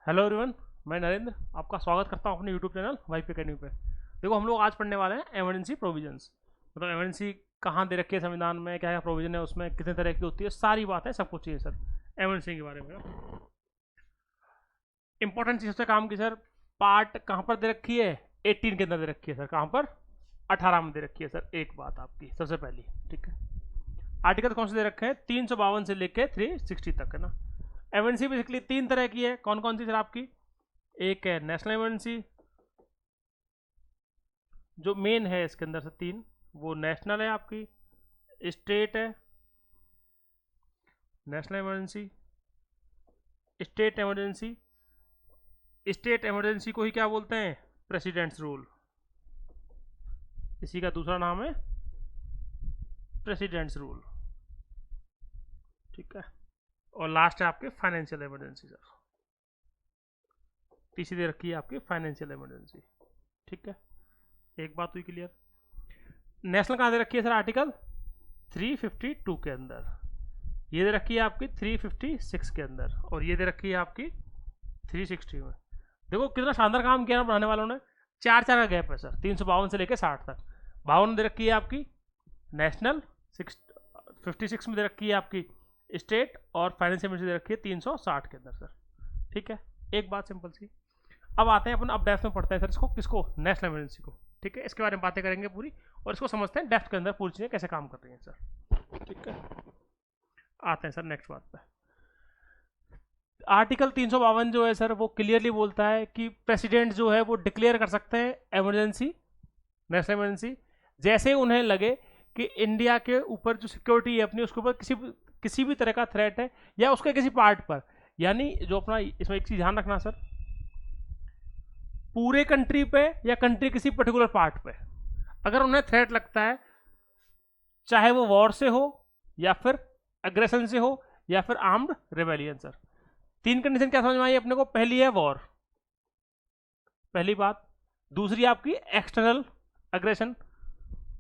Hello everyone, मैं नरेंद्र आपका स्वागत करता हूं अपने यूट्यूब चैनल वाईपी अकेडमी पे। देखो, हम लोग आज पढ़ने वाले हैं एमरजेंसी प्रोविजंस। मतलब एमरजेंसी कहाँ दे रखी है संविधान में, क्या क्या प्रोविजन है उसमें, कितने तरह की होती है, सारी बातें सब कुछ चाहिए सर एमरजेंसी के बारे में। इंपॉर्टेंट चीज़ से काम की सर, पार्ट कहाँ पर दे रखी है, 18 के अंदर दे रखी है सर। कहाँ पर? 18 में दे रखी है सर। एक बात आपकी सबसे पहली, ठीक है। आर्टिकल कौन से दे रखे हैं? 352 से लेके 360 तक है ना। एमरजेंसी बेसिकली तीन तरह की है। कौन कौन सी सर आपकी? एक है नेशनल इमरजेंसी, जो मेन है इसके अंदर से तीन, वो नेशनल है आपकी। स्टेट है, national emergency, state emergency. State emergency को ही क्या बोलते हैं? Presidents rule. इसी का दूसरा नाम है प्रेसिडेंट्स रूल, ठीक है। और लास्ट है आपके फाइनेंशियल इमरजेंसी सर। तीसरी दे रखी है आपकी फाइनेंशियल इमरजेंसी, ठीक है। एक बात हुई क्लियर। नेशनल कहाँ दे रखी है सर? आर्टिकल 352 के अंदर। ये दे रखी है आपकी 356 के अंदर, और ये दे रखी है आपकी 360 में। देखो कितना शानदार काम किया ना बनाने वालों ने। चार चार का गैप है सर, 352 से लेकर 60 तक। 52 दे रखी है आपकी नेशनल, 56 में दे रखी है आपकी स्टेट, और फाइनेंशियल मिनिस्ट्री दे रखी है 360 के अंदर सर, ठीक है। एक बात सिंपल सी। अब आते हैं अपन, अब डेप्थ में पढ़ते हैं सर इसको, किसको? नेशनल इमरजेंसी को, ठीक है। इसके बारे में बातें करेंगे पूरी, और इसको समझते हैं डेप्थ के अंदर पूरी चीज़ें कैसे काम कर रही हैं सर, ठीक है। आते हैं सर नेक्स्ट बात पे। आर्टिकल 352 जो है सर, वो क्लियरली बोलता है कि प्रेसिडेंट जो है वो डिक्लेयर कर सकते हैं इमरजेंसी, नेशनल इमरजेंसी, जैसे उन्हें लगे कि इंडिया के ऊपर जो सिक्योरिटी है अपनी, उसके ऊपर किसी भी तरह का थ्रेट है, या उसके किसी पार्ट पर। यानी जो अपना, इसमें एक चीज ध्यान रखना सर, पूरे कंट्री पे या कंट्री किसी पर्टिकुलर पार्ट पे अगर उन्हें थ्रेट लगता है, चाहे वो वॉर से हो, या फिर अग्रेशन से हो, या फिर आर्म्ड रेबेलियन सर। तीन कंडीशन क्या समझ में आई अपने को? पहली है वॉर, पहली बात। दूसरी आपकी एक्सटर्नल अग्रेशन,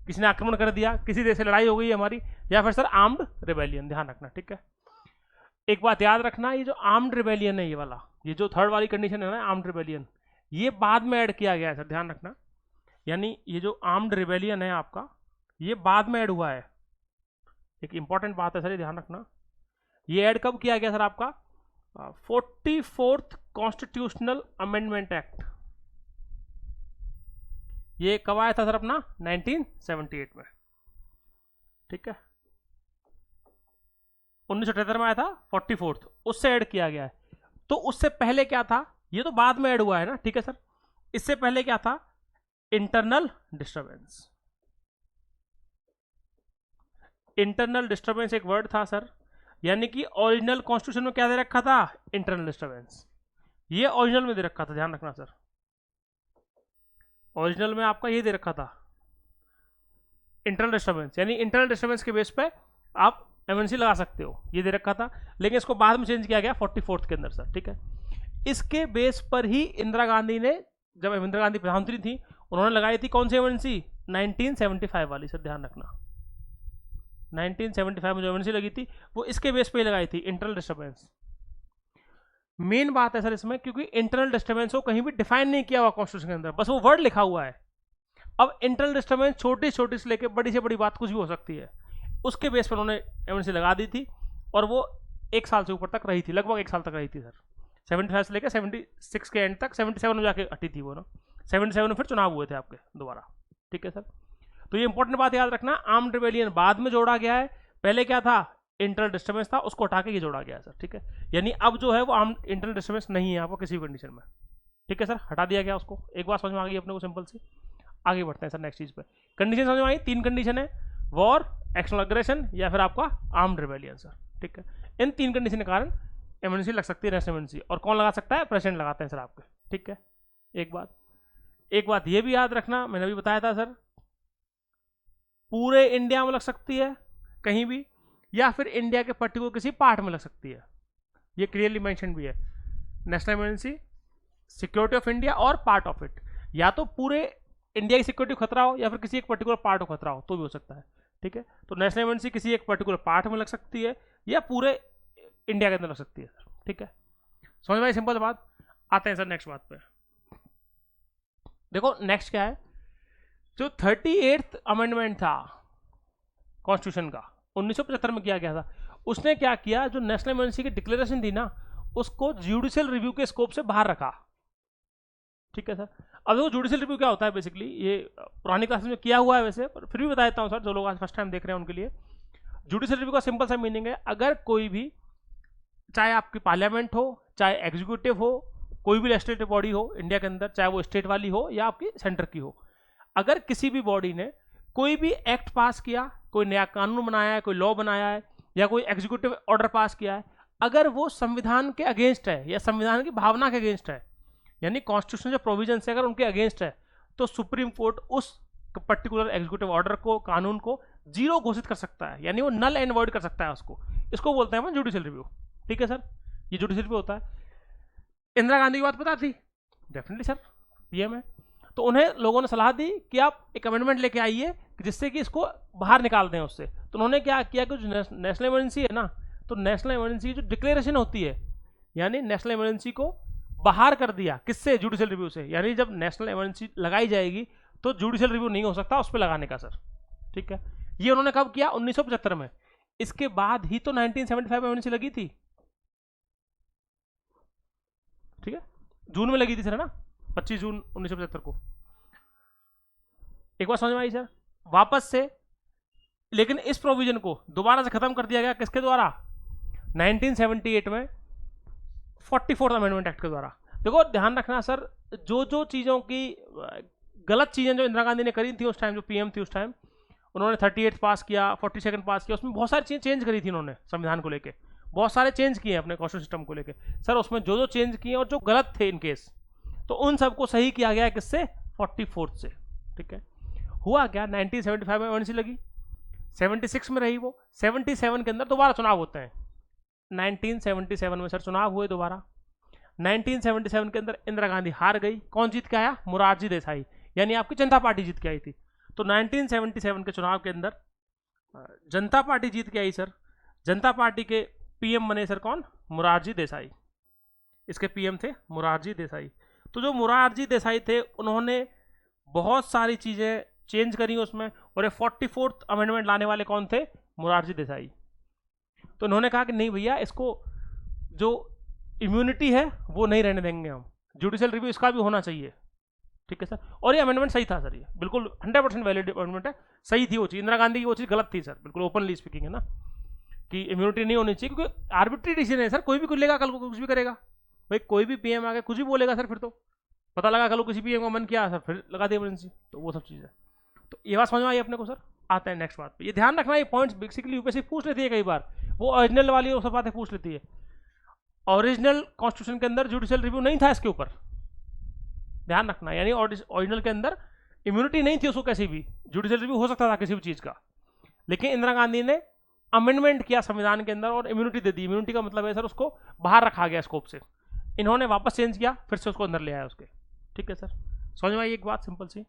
किसी ने आक्रमण कर दिया, किसी देश से लड़ाई हो गई हमारी, या फिर सर आर्म्ड रेबेलियन। ध्यान रखना, ठीक है। एक बात याद रखना, ये जो आर्म्ड रेबेलियन है, ये वाला, ये जो थर्ड वाली कंडीशन है ना, आर्म्ड रेबेलियन, ये बाद में ऐड किया गया है सर, ध्यान रखना। यानी ये जो आर्म्ड रिबेलियन है आपका, ये बाद में ऐड हुआ है। एक इंपॉर्टेंट बात है सर, ये ध्यान रखना। ये ऐड कब किया गया सर? आपका 44th कॉन्स्टिट्यूशनल अमेंडमेंट एक्ट। ये कब आया था सर? अपना 1978 में, ठीक है। 1978 में आया था 44th, उससे ऐड किया गया है। तो उससे पहले क्या था? ये तो बाद में ऐड हुआ है ना, ठीक है सर। इससे पहले क्या था? Internal disturbance. इंटरनल डिस्टर्बेंस एक वर्ड था सर, यानी कि ओरिजिनल कॉन्स्टिट्यूशन में क्या दे रखा था? Internal disturbance. ये ओरिजिनल में दे रखा था, ध्यान रखना सर। ओरिजिनल में आपका ये दे रखा था इंटरनल डिस्टर्बेंस, यानी इंटरनल डिस्टर्बेंस के बेस पे आप एमएनसी लगा सकते हो, ये दे रखा था। लेकिन इसको बाद में चेंज किया गया 44th के अंदर सर, ठीक है। इसके बेस पर ही इंदिरा गांधी ने, जब इंदिरा गांधी प्रधानमंत्री थी, उन्होंने लगाई थी कौन सी एमएनसी? 1975 वाली सर, ध्यान रखना। 1975 में जो एमएनसी लगी थी, वो इसके बेस पे लगाई थी, इंटरनल डिस्टर्बेंस। मेन बात है सर इसमें, क्योंकि इंटरनल डिस्टर्बेंस को कहीं भी डिफाइन नहीं किया हुआ कॉन्स्टिट्यूशन के अंदर, बस वो वर्ड लिखा हुआ है। अब इंटरनल डिस्टर्बेंस छोटी छोटी से लेकर बड़ी से बड़ी बात कुछ भी हो सकती है, उसके बेस पर उन्होंने एमएनसी लगा दी थी, और वो एक साल से ऊपर तक रही थी, लगभग एक साल तक रही थी सर। 75 से लेकर 76 के एंड तक, 77 में जाके हटी थी वो ना। 77 में फिर चुनाव हुए थे आपके दोबारा, ठीक है सर। तो ये इंपॉर्टेंट बात याद रखना, आर्म्ड रिबेलियन बाद में जोड़ा गया है, पहले क्या था? इंटरनल डिस्टर्बेंस था, उसको हटा के ये जोड़ा गया है सर, ठीक है। यानी अब जो है वो आर्म्ड इंटरनल डिस्टर्बेंस नहीं है आपको किसी भी कंडीशन में, ठीक है सर, हटा दिया गया उसको। एक बात समझ में आ गई अपने को सिंपल सी। आगे बढ़ते हैं सर नेक्स्ट चीज पे। कंडीशन समझ में आई? तीन कंडीशन है, वॉर, एक्सटर्नल अग्रेशन, या फिर आपका आर्म्ड रिबेलियन सर, ठीक है। इन तीन कंडीशन के कारण एमएनसी लग सकती है, नेशनल एमएनसी। और कौन लगा सकता है? प्रेसिडेंट लगाते हैं सर आपके, ठीक है। एक बात ये भी याद रखना, मैंने अभी बताया था सर, पूरे इंडिया में लग सकती है कहीं भी, या फिर इंडिया के पर्टिकुलर किसी पार्ट में लग सकती है। ये क्लियरली मेंशन भी है, national emergency, security of India और पार्ट ऑफ इट। या तो पूरे इंडिया की सिक्योरिटी को खतरा हो, या फिर किसी एक पर्टिकुलर पार्ट को खतरा हो, तो भी हो सकता है, ठीक है। तो नेशनल इमरजेंसी किसी एक पर्टिकुलर पार्ट में लग सकती है, या पूरे इंडिया के अंदर लग सकती है, ठीक है। समझ में आई सिंपल बात। आते हैं सर नेक्स्ट बात पे। देखो नेक्स्ट क्या है, जो 38th अमेंडमेंट था कॉन्स्टिट्यूशन का 1975 में किया गया था, उसने क्या किया, जो नेशनल इमरजेंसी की डिक्लेरेशन थी ना, उसको जुडिशियल रिव्यू के स्कोप से बाहर रखा। ठीक है सर। अब देखो जुडिशियल रिव्यू क्या होता है, बेसिकली ये पुरानी क्लासेस में किया हुआ है वैसे, पर फिर भी बता देता हूँ सर, जो लोग आज फर्स्ट टाइम देख रहे हैं उनके लिए। जुडिशियल रिव्यू का सिंपल सा मीनिंग है, अगर कोई भी, चाहे आपकी पार्लियामेंट हो, चाहे एग्जीक्यूटिव हो, कोई भी लेजिस्लेटिव बॉडी हो इंडिया के अंदर, चाहे वो स्टेट वाली हो या आपकी सेंटर की हो, अगर किसी भी बॉडी ने कोई भी एक्ट पास किया, कोई नया कानून बनाया है, कोई लॉ बनाया है, या कोई एग्जीक्यूटिव ऑर्डर पास किया है, अगर वो संविधान के अगेंस्ट है या संविधान की भावना के अगेंस्ट है, यानी कॉन्स्टिट्यूशन जो प्रोविजन है अगर उनके अगेंस्ट है, तो सुप्रीम कोर्ट उस पर्टिकुलर एग्जीक्यूटिव ऑर्डर को, कानून को जीरो घोषित कर सकता है, यानी वो नल एंड वॉइड कर सकता है उसको। इसको बोलते हैं जुडिशियल रिव्यू। ठीक है सर, ये जुडिशियल रिव्यू होता है। इंदिरा गांधी की बात पता थी, डेफिनेटली सर, पीएम है, तो उन्हें लोगों ने सलाह दी कि आप एक अमेंडमेंट लेके आइए जिससे कि इसको बाहर निकाल दें उससे। तो उन्होंने क्या किया कि जो नेशनल इमरजेंसी है ना, तो नेशनल इमरजेंसी जो डिक्लेरेशन होती है, यानी नेशनल इमरजेंसी को बाहर कर दिया, किससे, जुडिशियल रिव्यू से। यानी जब नेशनल इमरजेंसी लगाई जाएगी तो जुडिशियल रिव्यू नहीं हो सकता उस पर लगाने का सर। ठीक है, ये उन्होंने कब किया, 1975 में। इसके बाद ही तो 1975 इमरजेंसी लगी थी। ठीक है, जून में लगी थी सर, है ना, 25 जून 1975 को। एक बार समझ में आई सर, वापस से, लेकिन इस प्रोविजन को दोबारा से खत्म कर दिया गया, किसके द्वारा, 1978 में 44th अमेंडमेंट एक्ट के द्वारा। देखो ध्यान रखना सर, जो जो चीज़ों की गलत चीज़ें जो इंदिरा गांधी ने करी थी उस टाइम, जो पीएम थी उस टाइम, उन्होंने 38 पास किया, 42 पास किया, उसमें बहुत सारी चीज़ें चेंज करी थी उन्होंने संविधान को लेके, बहुत सारे चेंज किए अपने कॉन्स्टिट्यूशन सिस्टम को लेके सर। उसमें जो जो चेंज किए और जो गलत थे इन केस, तो उन सबको सही किया गया किससे, 44th से। ठीक है, हुआ क्या, 1975 में इमरजेंसी लगी, 76 में रही वो, 77 के अंदर दोबारा चुनाव होते हैं। 1977 में सर चुनाव हुए दोबारा। 1977 के अंदर इंदिरा गांधी हार गई, कौन जीत के आया, मोरारजी देसाई, यानी आपकी जनता पार्टी जीत के आई थी। तो 1977 के चुनाव के अंदर जनता पार्टी जीत के आई सर। जनता पार्टी के पीएम बने सर कौन, मोरारजी देसाई। इसके पीएम थे मोरारजी देसाई। तो जो मोरारजी देसाई थे उन्होंने बहुत सारी चीज़ें चेंज करी उसमें, और ये 44th अमेंडमेंट लाने वाले कौन थे, मोरारजी देसाई। तो उन्होंने कहा कि नहीं भैया, इसको जो इम्यूनिटी है वो नहीं रहने देंगे हम, जुडिशियल रिव्यू इसका भी होना चाहिए। ठीक है सर, और ये अमेंडमेंट सही था सर, ये बिल्कुल 100% वैलिड अमेंडमेंट है, सही थी वो चीज़। इंदिरा गांधी की वो चीज़ गलत थी सर, बिल्कुल ओपनली स्पीकिंग, है ना, कि इम्यूनिटी नहीं होनी चाहिए, क्योंकि आर्बिट्री डिसीजन है सर, कोई भी कुछ लेगा, कल को कुछ भी करेगा भाई, कोई भी पीएम आके कुछ भी बोलेगा सर, फिर तो पता लगा कल को किसी पीएम का मन किया सर, फिर लगा दी इमरजेंसी, तो वो सब चीज़ है। तो ये बात समझ में आई अपने को सर। आते हैं नेक्स्ट बात पे, ये ध्यान रखना, ये पॉइंट्स बेसिकली यूपीएससी पूछ लेती है कई बार, वो ओरिजिनल वाली वो सब बातें पूछ लेती है। ओरिजिनल कॉन्स्टिट्यूशन के अंदर जुडिशियल रिव्यू नहीं था इसके ऊपर, ध्यान रखना, यानी ओरिजिनल के अंदर इम्यूनिटी नहीं थी उसको, कैसी भी जुडिशियल रिव्यू हो सकता था किसी भी चीज़ का, लेकिन इंदिरा गांधी ने अमेंडमेंट किया संविधान के अंदर और इम्यूनिटी दे दी। इम्यूनिटी का मतलब है सर उसको बाहर रखा गया स्कोप से, इन्होंने वापस चेंज किया, फिर से उसको अंदर ले आया उसके। ठीक है सर, समझ में आई एक बात सिंपल सी,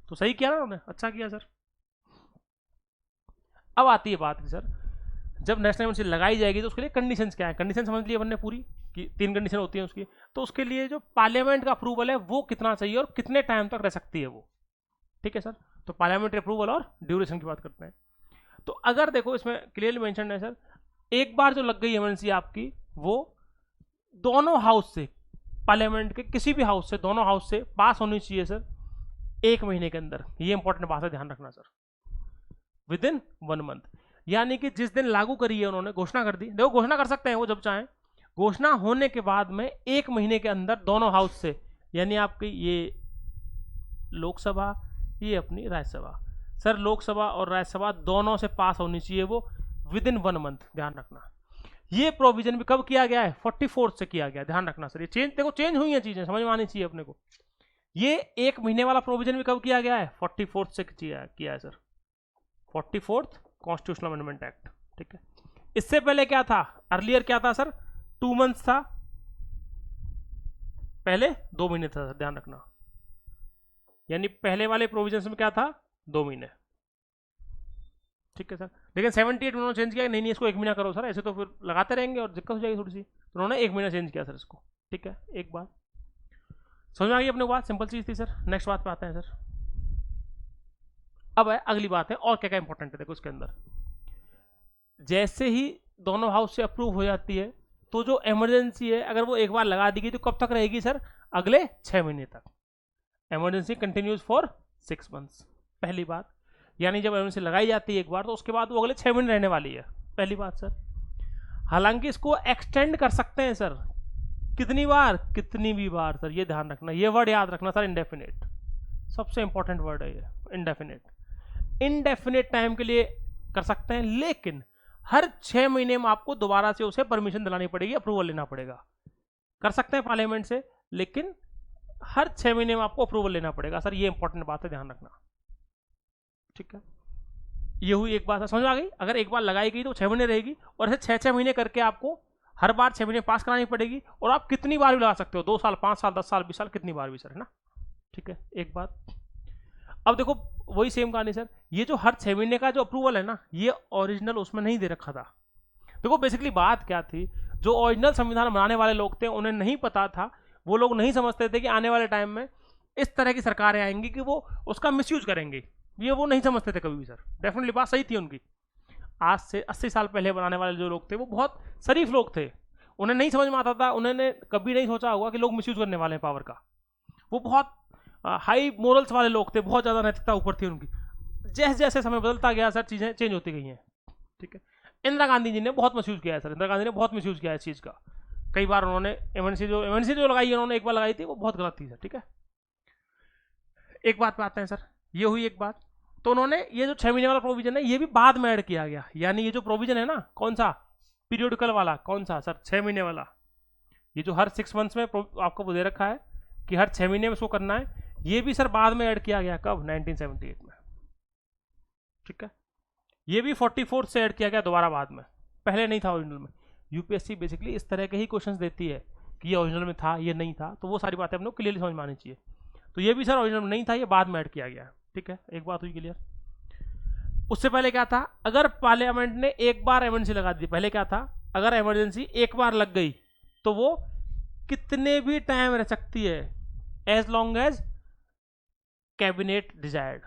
तो सही किया ना उन्होंने, अच्छा किया सर। अब आती है बात कि सर जब नेशनल इमरजेंसी लगाई जाएगी तो उसके लिए कंडीशंस क्या है, कंडीशन समझ लिया हमने पूरी, कि 3 कंडीशन होती हैं उसकी। तो उसके लिए जो पार्लियामेंट का अप्रूवल है वो कितना चाहिए और कितने टाइम तक रह सकती है वो। ठीक है सर, तो पार्लियामेंट्री अप्रूवल और ड्यूरेशन की बात करते हैं। तो अगर देखो इसमें क्लियरली मेंशन है सर, एक बार जो लग गई इमरजेंसी आपकी, वो दोनों हाउस से, पार्लियामेंट के किसी भी हाउस से, दोनों हाउस से पास होनी चाहिए सर 1 महीने के अंदर। ये इंपॉर्टेंट बात है, ध्यान रखना सर, विद इन 1 मंथ, यानी कि जिस दिन लागू करी है उन्होंने, घोषणा कर दी, देखो घोषणा कर सकते हैं वो जब चाहें, घोषणा होने के बाद में 1 महीने के अंदर दोनों हाउस से, यानी आपकी ये लोकसभा, ये अपनी राज्यसभा सर, लोकसभा और राज्यसभा दोनों से पास होनी चाहिए वो विद इन 1 मंथ, ध्यान रखना। ये प्रोविजन भी कब किया गया है, 44th से किया गया, ध्यान रखना सर। ये चेंज देखो, चेंज हुई हैं चीजें, समझ में आनी चाहिए अपने को। ये 1 महीने वाला प्रोविजन भी कब किया गया है, 44th से किया है sir, 44th constitutional amendment act. ठीक है, इससे पहले क्या था, अर्लियर क्या था सर, 2 मंथ्स था, पहले 2 महीने था सर, ध्यान रखना। यानी पहले वाले प्रोविजन में क्या था, 2 महीने। ठीक है सर, लेकिन 78 में उन्होंने चेंज किया, नहीं इसको 1 महीना करो सर, ऐसे तो फिर लगाते रहेंगे और दिक्कत हो जाएगी थोड़ी सी, तो उन्होंने 1 महीना चेंज किया सर इसको। ठीक है, एक बात समझ में आ गई अपने को, बात सिंपल चीज थी सर। नेक्स्ट बात पे आते हैं सर। अब है अगली बात है और क्या क्या इंपॉर्टेंट है देखो इसके अंदर। जैसे ही दोनों हाउस से अप्रूव हो जाती है तो जो इमरजेंसी है अगर वो एक बार लगा दी गई तो कब तक रहेगी सर, अगले 6 महीने तक। इमरजेंसी कंटिन्यूज फॉर 6 मंथ्स, पहली बात। यानी जब इमरजेंसी लगाई जाती है एक बार तो उसके बाद वो अगले 6 महीने रहने वाली है, पहली बात सर। हालांकि इसको एक्सटेंड कर सकते हैं सर, कितनी बार, कितनी भी बार सर, ये ध्यान रखना, ये वर्ड याद रखना सर, इंडेफिनिट, सबसे इंपॉर्टेंट वर्ड है ये, इंडेफिनिट। इंडेफिनिट टाइम के लिए कर सकते हैं, लेकिन हर 6 महीने में आपको दोबारा से उसे परमिशन दिलानी पड़ेगी, अप्रूवल लेना पड़ेगा। कर सकते हैं पार्लियामेंट से, लेकिन हर 6 महीने में आपको अप्रूवल लेना पड़ेगा सर, ये इंपॉर्टेंट बात है, ध्यान रखना, ठीक है। ये हुई एक बात है, समझ आ गई। अगर एक बार लगाई गई तो 6 महीने रहेगी, और ऐसे 6-6 महीने करके आपको हर बार 6 महीने पास करानी पड़ेगी, और आप कितनी बार भी लगा सकते हो, 2 साल, 5 साल, 10 साल, 20 साल, कितनी बार भी सर, है ना, ठीक है, एक बात। अब देखो वही सेम कहानी सर, ये जो हर 6 महीने का जो अप्रूवल है ना, ये ओरिजिनल उसमें नहीं दे रखा था। देखो बेसिकली बात क्या थी, जो ओरिजिनल संविधान बनाने वाले लोग थे उन्हें नहीं पता था, वो लोग नहीं समझते थे कि आने वाले टाइम में इस तरह की सरकारें आएंगी कि वो उसका मिसयूज करेंगे, ये वो नहीं समझते थे कभी भी सर। डेफिनेटली बात सही थी उनकी। आज से 80 साल पहले बनाने वाले जो लोग थे वो बहुत शरीफ लोग थे, उन्हें नहीं समझ में आता था, उन्होंने कभी नहीं सोचा होगा कि लोग मिसयूज करने वाले हैं पावर का। वो बहुत हाई मोरल्स वाले लोग थे, बहुत ज़्यादा नैतिकता ऊपर थी उनकी। जैसे जैसे समय बदलता गया सर चीज़ें चेंज होती गई हैं, ठीक है। इंदिरा गांधी जी ने बहुत मिसयूज किया है सर, इंदिरा गांधी ने बहुत मिसयूज किया है इस चीज़ का। कई बार उन्होंने एमएनसी जो लगाई है उन्होंने, एक बार लगाई थी वो बहुत गलत थी सर, ठीक है। एक बात पे आते हैं सर, ये हुई एक बात। तो उन्होंने ये जो 6 महीने वाला प्रोविजन है ये भी बाद में ऐड किया गया, यानी ये जो प्रोविजन है ना, कौन सा, पीरियडिकल वाला, कौन सा सर, 6 महीने वाला, ये जो हर 6 मंथ्स में आपको दे रखा है कि हर 6 महीने में इसको करना है, ये भी सर बाद में ऐड किया गया, कब, 1978 में, ठीक है। ये भी 44 से ऐड किया गया दोबारा बाद में, पहले नहीं था ओरिजिनल में। यूपीएससी बेसिकली इस तरह के ही क्वेश्चंस देती है कि ये ओरिजिनल में था, ये नहीं था, तो वो सारी बातें अपने को क्लियरली समझ में आनी चाहिए। तो ये भी सर ओरिजिनल में नहीं था, ये बाद में ऐड किया गया, ठीक है, एक बात हुई क्लियर। उससे पहले क्या था, अगर पार्लियामेंट ने एक बार इमरजेंसी लगा दी, पहले क्या था, अगर इमरजेंसी एक बार लग गई तो वो कितने भी टाइम रह सकती है, as long as cabinet desired.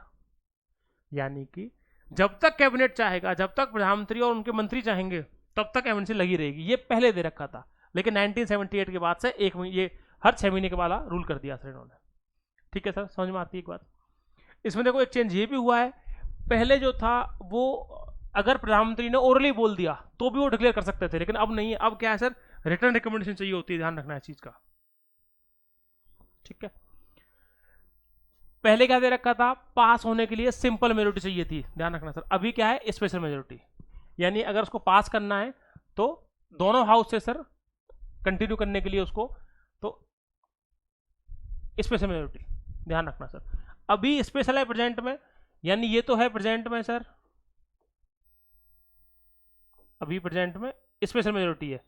यानी कि जब तक कैबिनेट चाहेगा, जब तक प्रधानमंत्री और उनके मंत्री चाहेंगे, तब तक इमरजेंसी लगी रहेगी, ये पहले दे रखा था। लेकिन 1978 के बाद से ये हर 6 महीने के वाला रूल कर दिया सर इन्होंने, ठीक है सर, समझ में आती है एक बात। इसमें देखो एक चेंज ये भी हुआ है, पहले जो था वो अगर प्रधानमंत्री ने ओरली बोल दिया तो भी वो डिक्लेयर कर सकते थे, लेकिन अब नहीं है। अब क्या है सर, रिटर्न रिकमेंडेशन चाहिए होती है, ध्यान रखना है इस चीज का, ठीक है। पहले क्या दे रखा था, पास होने के लिए सिंपल मेजोरिटी चाहिए थी, ध्यान रखना सर। अभी क्या है, स्पेशल मेजोरिटी, यानी अगर उसको पास करना है तो दोनों हाउस से सर कंटिन्यू करने के लिए उसको, तो स्पेशल मेजोरिटी, ध्यान रखना सर। अभी स्पेशल है प्रेजेंट में, यानी ये तो है प्रेजेंट में सर, अभी प्रेजेंट में स्पेशल मेजोरिटी है।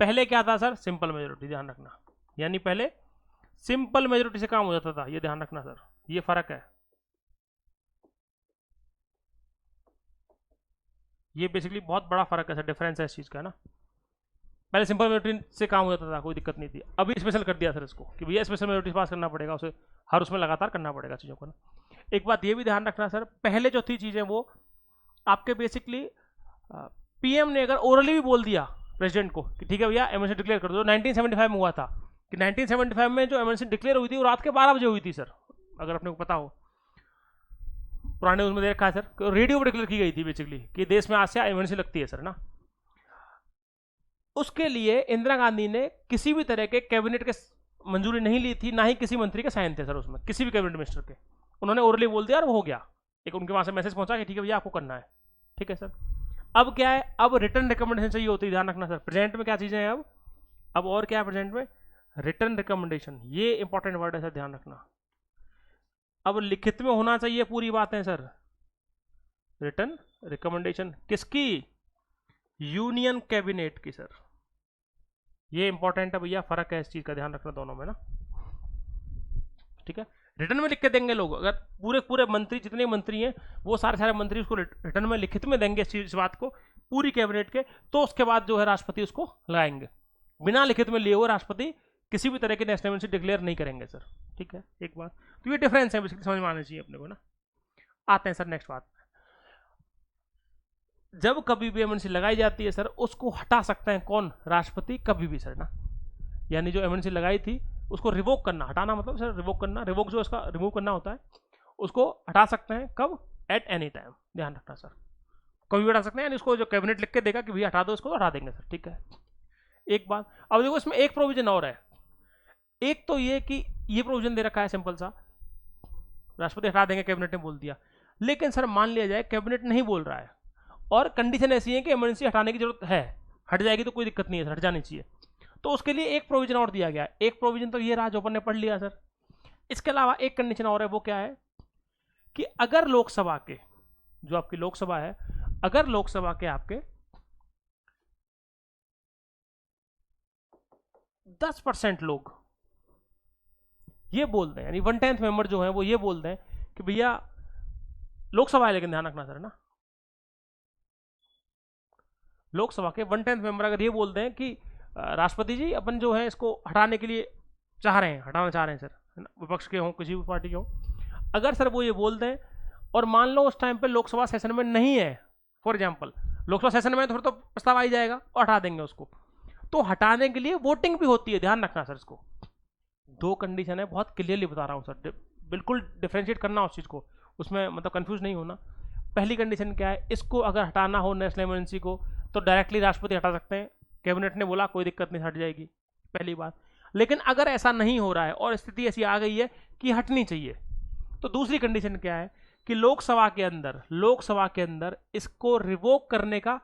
पहले क्या था सर, सिंपल मेजोरिटी, ध्यान रखना। यानी पहले सिंपल मेजोरिटी से काम हो जाता था, ये ध्यान रखना सर, ये फर्क है। ये बेसिकली बहुत बड़ा फर्क है सर, डिफरेंस है इस चीज का ना। पहले सिंपल मेजोरिटी से काम हो जाता था, कोई दिक्कत नहीं थी, अभी स्पेशल कर दिया सर इसको कि भैया स्पेशल मेजोरिटी पास करना पड़ेगा, उसे हर उसमें लगातार करना पड़ेगा चीज़ों को ना। एक बात ये भी ध्यान रखना सर, पहले जो थी चीज़ें वो आपके बेसिकली पीएम ने अगर ओरली भी बोल दिया प्रेसिडेंट को कि ठीक है भैया इमरजेंसी डिक्लेयर कर दो, 1975 में हुआ था कि 1975 में जो इमरजेंसी डिक्लेयर हुई थी वो रात के 12 बजे हुई थी सर, अगर अपने को पता हो, पुराने उसमें दे रखा है सर, रेडियो पर डिक्लेयर की गई थी बेसिकली कि देश में आज से इमरजेंसी लगती है सर ना। उसके लिए इंदिरा गांधी ने किसी भी तरह के कैबिनेट के मंजूरी नहीं ली थी, ना ही किसी मंत्री के साइन थे सर उसमें, किसी भी कैबिनेट मिनिस्टर के। उन्होंने ओरली बोल दिया और वो हो गया, एक उनके वहां से मैसेज पहुंचा कि ठीक है भैया आपको करना है, ठीक है सर। अब क्या है, अब रिटर्न रिकमेंडेशन चाहिए होती है, ध्यान रखना सर। प्रेजेंट में क्या चीजें हैं अब और क्या है प्रेजेंट में, रिटर्न रिकमेंडेशन, ये इंपॉर्टेंट वर्ड है सर, ध्यान रखना। अब लिखित में होना चाहिए पूरी बातें सर, रिटर्न रिकमेंडेशन किसकी, यूनियन कैबिनेट की सर, ये इंपॉर्टेंट है भैया, फर्क है इस चीज का, ध्यान रखना दोनों में ना, ठीक है। रिटर्न में लिख के देंगे लोग, अगर पूरे पूरे मंत्री जितने मंत्री हैं वो सारे सारे मंत्री उसको रिटर्न में लिखित में देंगे इस बात को पूरी कैबिनेट के, तो उसके बाद जो है राष्ट्रपति उसको लगाएंगे। बिना लिखित में लिए हुए राष्ट्रपति किसी भी तरह की नेशनल इमरजेंसी डिक्लेयर नहीं करेंगे सर। ठीक है, एक बात तो ये डिफरेंस है, बेसिकली समझ में आना चाहिए अपने को ना। आते हैं सर नेक्स्ट बात। जब कभी भी इमरजेंसी लगाई जाती है सर, उसको हटा सकते हैं कौन? राष्ट्रपति, कभी भी सर ना। यानी जो इमरजेंसी लगाई थी उसको रिवोक करना, हटाना मतलब सर रिवोक करना, रिवोक जो इसका रिमूव करना होता है, उसको हटा सकते हैं कब? एट एनी टाइम, ध्यान रखना सर, कभी भी हटा सकते हैं। यानी उसको जो कैबिनेट लिख के देगा कि भैया हटा दो इसको, तो हटा देंगे सर। ठीक है, एक बात। अब देखो इसमें एक प्रोविजन और है। एक तो ये कि ये प्रोविजन दे रखा है सिंपल सा, राष्ट्रपति हटा देंगे, कैबिनेट ने बोल दिया। लेकिन सर मान लिया जाए कैबिनेट नहीं बोल रहा है और कंडीशन ऐसी है कि इमरजेंसी हटाने की जरूरत है, हट जाएगी तो कोई दिक्कत नहीं है सर, हट जानी चाहिए। तो उसके लिए एक प्रोविजन और दिया गया। एक प्रोविजन तो ये रहा जो अपन ने पढ़ लिया सर। इसके अलावा एक कंडीशन और है, वो क्या है कि अगर लोकसभा के, जो आपकी लोकसभा है, अगर लोकसभा के आपके 10% लोग ये बोल दें, यानी 1/10 मेंबर जो है वो ये बोल दें कि भैया लोकसभा है, लेकिन ध्यान रखना सर ना, लोकसभा के 1/10 मेंबर अगर ये बोल दें कि राष्ट्रपति जी अपन जो है इसको हटाने के लिए चाह रहे हैं, हटाना चाह रहे हैं सर, है ना, विपक्ष के हों, किसी भी पार्टी के हों, अगर सर वो ये बोल दें और मान लो उस टाइम पे लोकसभा सेशन में नहीं है, फॉर एग्जाम्पल लोकसभा सेशन में, थोड़ा तो प्रस्ताव आ ही जाएगा और हटा देंगे उसको, तो हटाने के लिए वोटिंग भी होती है, ध्यान रखना सर इसको। दो कंडीशन है, बहुत क्लियरली बता रहा हूँ सर, बिल्कुल डिफ्रेंशिएट करना उस चीज़ को, उसमें मतलब कंफ्यूज नहीं होना। पहली कंडीशन क्या है, इसको अगर हटाना हो नेशनल इमरजेंसी को, तो डायरेक्टली राष्ट्रपति हटा सकते हैं, कैबिनेट ने बोला कोई दिक्कत नहीं, हट जाएगी, पहली बात। लेकिन अगर ऐसा नहीं हो रहा है और स्थिति ऐसी आ गई है कि हटनी चाहिए, तो दूसरी कंडीशन क्या है कि लोकसभा के अंदर इसको रिवोक करने का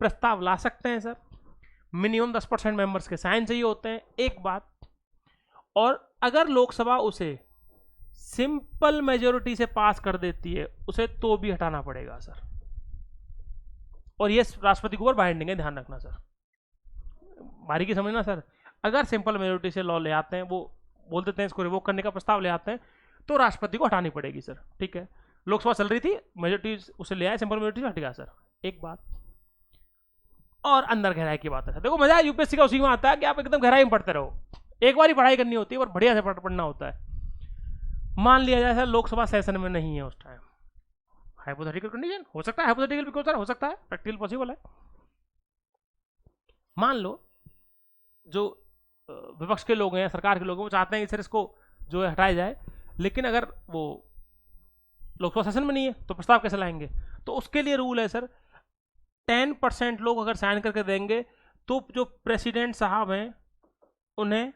प्रस्ताव ला सकते हैं सर। मिनिमम 10% मेंबर्स के साइन चाहिए होते हैं, एक बात। और अगर लोकसभा उसे सिंपल मेजोरिटी से पास कर देती है उसे, तो भी हटाना पड़ेगा सर। और ये राष्ट्रपति के ऊपर बाइंडिंग है, ध्यान रखना सर, बारीकी समझना सर। अगर सिंपल मेजोरिटी से लॉ ले आते हैं, वो बोल देते हैं इसको रिवोक करने का प्रस्ताव ले आते हैं, तो राष्ट्रपति को हटानी पड़ेगी सर। ठीक है, लोकसभा चल रही थी, मेजोरिटी उसे ले आए, सिंपल मेजोरिटी से हट गया सर, एक बात। और अंदर गहराई की बात है, देखो मजा यूपीएससी का उसी में आता है कि आप एकदम गहराई में पढ़ते रहो, एक बार ही पढ़ाई करनी होती है और बढ़िया से पढ़ना होता है। मान लिया जाए सर लोकसभा सेशन में नहीं है उस टाइम, हाइपोथेटिकल कंडीशन, हो सकता है हाइपोथेटिकल भी हो सकता है, प्रैक्टिकल पॉसिबल है। मान लो जो विपक्ष के लोग हैं, सरकार के लोग हैं, वो चाहते हैं कि सर इसको जो है हटाया जाए, लेकिन अगर वो लोकसभा सेशन में नहीं है तो प्रस्ताव कैसे लाएंगे? तो उसके लिए रूल है सर, 10% लोग अगर साइन करके देंगे तो जो प्रेसिडेंट साहब हैं उन्हें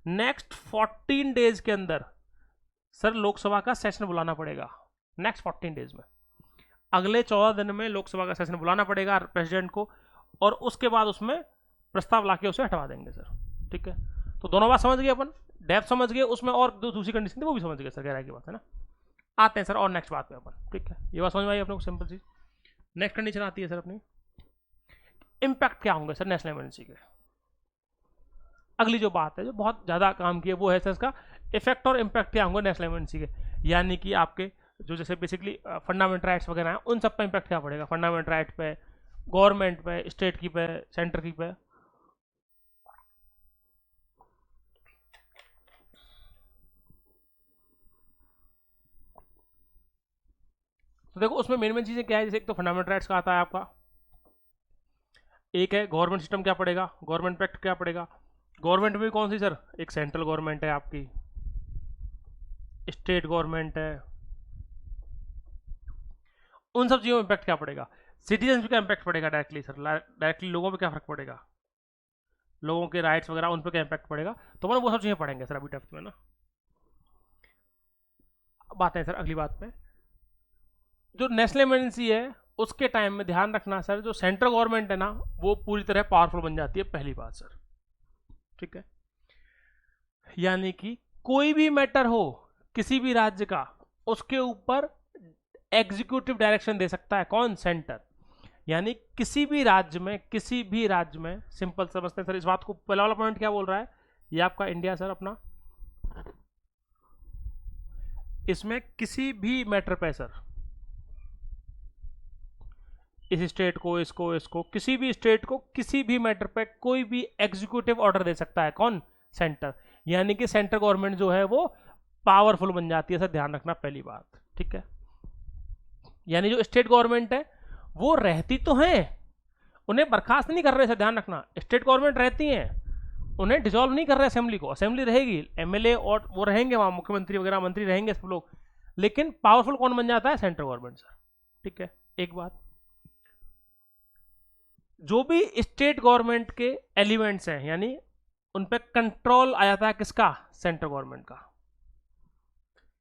नेक्स्ट 14 डेज के अंदर सर लोकसभा का सेशन बुलाना पड़ेगा। नेक्स्ट 14 डेज में, अगले 14 दिन में लोकसभा का सेशन बुलाना पड़ेगा प्रेसिडेंट को, और उसके बाद उसमें प्रस्ताव लाके उसे हटवा देंगे सर। ठीक है, तो दोनों बात समझ गए अपन, डेप्थ समझ गए, उसमें और दूसरी कंडीशन थी वो भी समझ गए सर, गहराई की बात है ना। आते हैं सर और नेक्स्ट बात पे अपन। ठीक है, ये बात समझ में आई अपने को, सिंपल चीज। नेक्स्ट कंडीशन आती है सर अपनी, इम्पैक्ट क्या होंगे सर नेशनल इमरजेंसी के। अगली जो बात है जो बहुत ज़्यादा काम की है वो है सर इसका इफेक्ट और इम्पैक्ट क्या होंगे नेशनल इमरजेंसी के, यानी कि आपके जो जैसे बेसिकली फंडामेंटल राइट्स वगैरह हैं उन सब पे इम्पैक्ट क्या पड़ेगा, फंडामेंटल राइट पे, गवर्नमेंट पे, स्टेट की पे, सेंटर की पे। तो देखो उसमें मेन चीज़ें क्या है, जैसे एक तो फंडामेंटल राइट्स का आता है आपका, एक है गवर्नमेंट सिस्टम क्या पड़ेगा, गवर्नमेंट पैक्ट क्या पड़ेगा। गवर्नमेंट में कौन सी सर, एक सेंट्रल गवर्नमेंट है आपकी, स्टेट गवर्नमेंट है, उन सब चीज़ों में इम्पैक्ट क्या पड़ेगा। सिटीजन पे क्या इम्पैक्ट पड़ेगा डायरेक्टली सर, डायरेक्टली लोगों पे क्या फर्क पड़ेगा, लोगों के राइट्स वगैरह उन पर क्या इम्पैक्ट पड़ेगा, तो वो सब चीज़ें पढ़ेंगे सर अभी डेप्थ में ना। बात है सर अगली बात पे, जो नेशनल इमरजेंसी है उसके टाइम में ध्यान रखना सर, जो सेंट्रल गवर्नमेंट है ना वो पूरी तरह पावरफुल बन जाती है, पहली बात सर। ठीक है, यानी कि कोई भी मैटर हो किसी भी राज्य का, उसके ऊपर एग्जीक्यूटिव डायरेक्शन दे सकता है कौन, सेंटर। यानी किसी भी राज्य में सिंपल समझते हैं सर इस बात को। पहला वाला पॉइंट क्या बोल रहा है, ये आपका इंडिया सर अपना, इसमें किसी भी मैटर पे सर इस स्टेट को, इसको, इसको, किसी भी स्टेट को किसी भी मैटर पे कोई भी एग्जीक्यूटिव ऑर्डर दे सकता है। कौन? सेंटर। यानी कि सेंट्रल गवर्नमेंट जो है वो पावरफुल बन जाती है, ऐसा ध्यान रखना पहली बात। ठीक है, यानी जो स्टेट गवर्नमेंट है वो रहती तो है, उन्हें बर्खास्त नहीं कर रहे, ऐसा ध्यान रखना। स्टेट गवर्नमेंट रहती हैं, उन्हें डिसॉल्व नहीं कर रहे असेंबली को, असेंबली रहेगी, एमएलए और वो रहेंगे वहां, मुख्यमंत्री वगैरह मंत्री रहेंगे सब लोग, लेकिन पावरफुल कौन बन जाता है? Central government sir. ठीक है, एक बात, जो भी स्टेट गवर्नमेंट के एलिमेंट्स हैं यानी उन पर कंट्रोल आ जाता है किसका? सेंट्रल गवर्नमेंट का।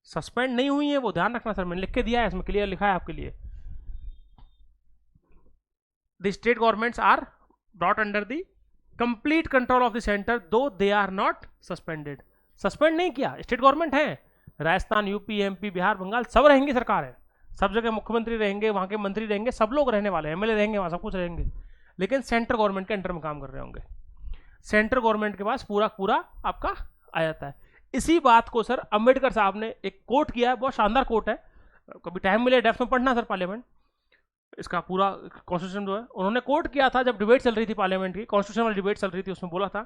सस्पेंड नहीं हुई है वो, ध्यान रखना सर, मैंने लिख के दिया है, इसमें क्लियर लिखा है आपके लिए। The state governments are brought under the complete control of the centre though they are not suspended. Suspend नहीं किया, स्टेट गवर्नमेंट है, राजस्थान, यूपी, एमपी, बिहार, बंगाल सब रहेंगे, सरकार है, सब जगह मुख्यमंत्री रहेंगे, वहां के मंत्री रहेंगे, सब लोग रहने वाले, एमएलए रहेंगे वहां, सब कुछ रहेंगे, लेकिन सेंट्रल गवर्नमेंट के अंडर में काम कर रहे होंगे। सेंट्रल गवर्नमेंट के पास पूरा पूरा आपका आ जाता है। इसी बात को सर अंबेडकर साहब ने एक कोट किया है, बहुत शानदार कोट है, कभी टाइम मिले डेप्थ में पढ़ना सर, पार्लियामेंट इसका पूरा कॉन्स्टिट्यूशन जो है उन्होंने कोट किया था जब डिबेट चल रही थी पार्लियामेंट की, कॉन्स्टिट्यूशन वाली डिबेट चल रही थी, उसमें बोला था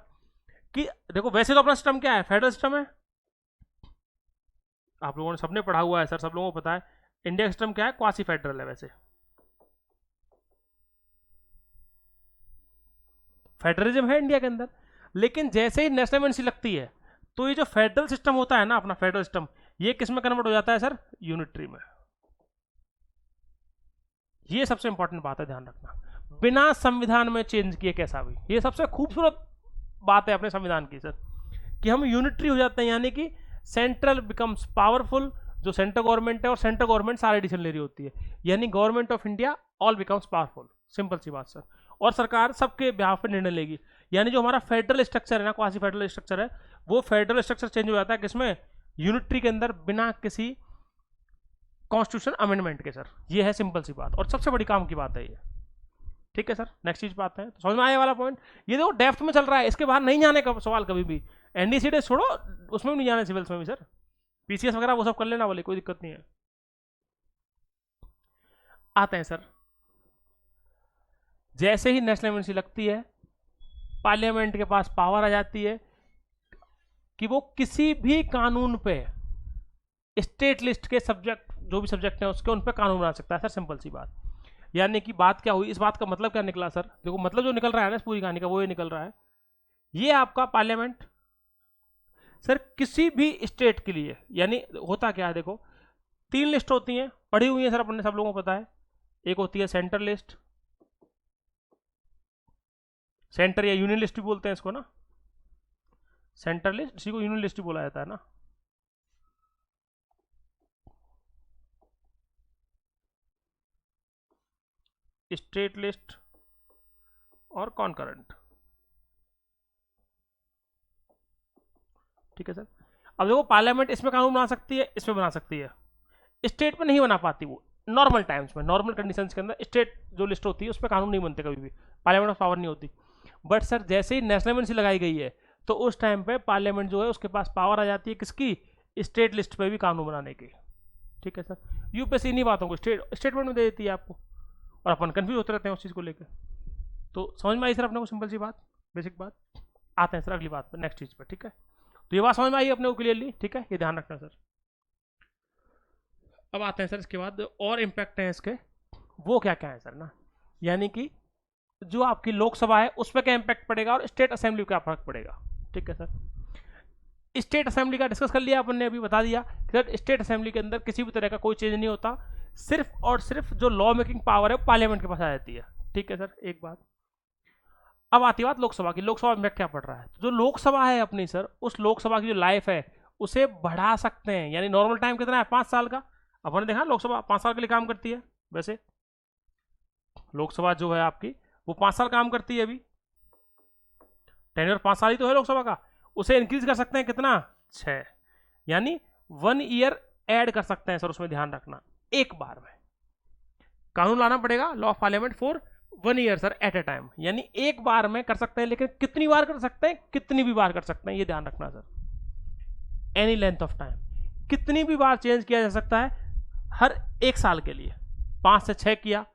कि देखो वैसे तो अपना सिस्टम क्या है? फेडरल सिस्टम है, आप लोगों ने सबने पढ़ा हुआ है सर, सब लोगों को पता है। इंडिया सिस्टम क्या है? क्वासी फेडरल है, वैसे फेडरलिज्म है इंडिया के अंदर, लेकिन जैसे ही नेशनल इमरजेंसी लगती है तो ये जो फेडरल सिस्टम होता है ना अपना, फेडरल सिस्टम, ये किस में कन्वर्ट हो जाता है सर? यूनिटरी में। ये सबसे इंपॉर्टेंट बात है, ध्यान रखना, बिना संविधान में चेंज किए कैसा भी, ये सबसे खूबसूरत बात है अपने संविधान की सर, कि हम यूनिटरी हो जाते हैं, यानी कि सेंट्रल बिकम्स पावरफुल, जो सेंट्रल गवर्नमेंट है और सेंट्रल गवर्नमेंट सारे डिसीजन ले रही होती है, यानी government of India all becomes powerful, simple सी बात सर। और सरकार सबके बिहाफ पे निर्णय लेगी, यानी जो हमारा फेडरल स्ट्रक्चर है ना, क्वासी फेडरल स्ट्रक्चर है, वो फेडरल स्ट्रक्चर चेंज हो जाता है किसमें? यूनिटरी के अंदर, बिना किसी कॉन्स्टिट्यूशन अमेंडमेंट के सर। ये है सिंपल सी बात, और सबसे बड़ी काम की बात है ये। ठीक है सर, नेक्स्ट चीज बात है, तो समझ में आने वाला पॉइंट, ये देखो डेप्थ में चल रहा है, इसके बाहर नहीं जाने का सवाल कभी भी। एनडीसीडी छोड़ो, उसमें भी नहीं जाना, सिविल्स में भी सर, पीसीएस वगैरह वो सब कर लेना बोले, कोई दिक्कत नहीं है। आते हैं सर, जैसे ही नेशनल इमरजेंसी लगती है, पार्लियामेंट के पास पावर आ जाती है कि वो किसी भी कानून पे स्टेट लिस्ट के सब्जेक्ट, जो भी सब्जेक्ट हैं उसके, उन पे कानून बना सकता है सर, सिंपल सी बात। यानी कि बात क्या हुई, इस बात का मतलब क्या निकला सर? देखो मतलब जो निकल रहा है ना इस पूरी कहानी का, वो ये निकल रहा है, ये आपका पार्लियामेंट सर किसी भी स्टेट के लिए, यानी होता क्या है देखो, 3 लिस्ट होती हैं, पढ़ी हुई है सर अपने सब लोगों को पता है। एक होती है सेंटर लिस्ट, सेंटर या यूनियन लिस्ट भी बोलते हैं इसको ना, सेंटर लिस्ट, इसी को यूनियन लिस्ट भी बोला जाता है ना। स्टेट लिस्ट और कॉन्करेंट। ठीक है सर, अब देखो पार्लियामेंट इसमें कानून बना सकती है, इसमें बना सकती है, स्टेट पे नहीं बना पाती वो, नॉर्मल टाइम्स में, नॉर्मल कंडीशंस के अंदर स्टेट जो लिस्ट होती है उस पर कानून नहीं बनते कभी भी, पार्लियामेंट ऑफ पावर नहीं होती। बट सर जैसे ही नेशनल इमरजेंसी लगाई गई है तो उस टाइम पे पार्लियामेंट जो है उसके पास पावर आ जाती है किसकी? स्टेट लिस्ट पे भी कानून बनाने की। ठीक है सर, यूपीएससी इन्हीं बातों को स्टेटमेंट में दे देती है आपको, और अपन कंफ्यूज होते रहते हैं उस चीज़ को लेकर। तो समझ में आई सर अपने को, सिंपल सी बात, बेसिक बात। आते हैं सर अगली बात पर, नेक्स्ट चीज़ पर। ठीक है, तो ये बात समझ में आई अपने को क्लियरली? ठीक है, ये ध्यान रखना सर। अब आते हैं सर इसके बाद और इम्पैक्ट है इसके, वो क्या क्या है सर ना, यानी कि जो आपकी लोकसभा है उस पर क्या इम्पैक्ट पड़ेगा और स्टेट असेंबली क्या फर्क पड़ेगा। ठीक है सर, स्टेट असेंबली का डिस्कस कर लिया अपन ने, अभी बता दिया कि सर स्टेट असेंबली के अंदर किसी भी तरह का कोई चेंज नहीं होता, सिर्फ और सिर्फ जो लॉ मेकिंग पावर है वो पार्लियामेंट के पास आ जाती है। ठीक है सर, एक बात। अब आती बात लोकसभा की, लोकसभा में क्या पड़ रहा है, जो लोकसभा है अपनी सर, उस लोकसभा की जो लाइफ है उसे बढ़ा सकते हैं, यानी नॉर्मल टाइम कितना है? 5 साल का। अपन ने देखा लोकसभा 5 साल के लिए काम करती है, वैसे लोकसभा जो है आपकी वो 5 साल काम करती है, अभी टेन्योर 5 साल ही तो है लोकसभा का, उसे इंक्रीज कर सकते हैं कितना? 6, यानी 1 ईयर ऐड कर सकते हैं सर, उसमें ध्यान रखना। एक बार में कानून लाना पड़ेगा, law of parliament for 1 year sir, at a time, यानी एक बार में कर सकते हैं, लेकिन कितनी बार कर सकते हैं? कितनी भी बार कर सकते हैं, ये ध्यान रखना sir. Any length of time, कितनी भी बार चेंज किया जा सकता है, हर 1 साल के लिए। 5 से 6 किया,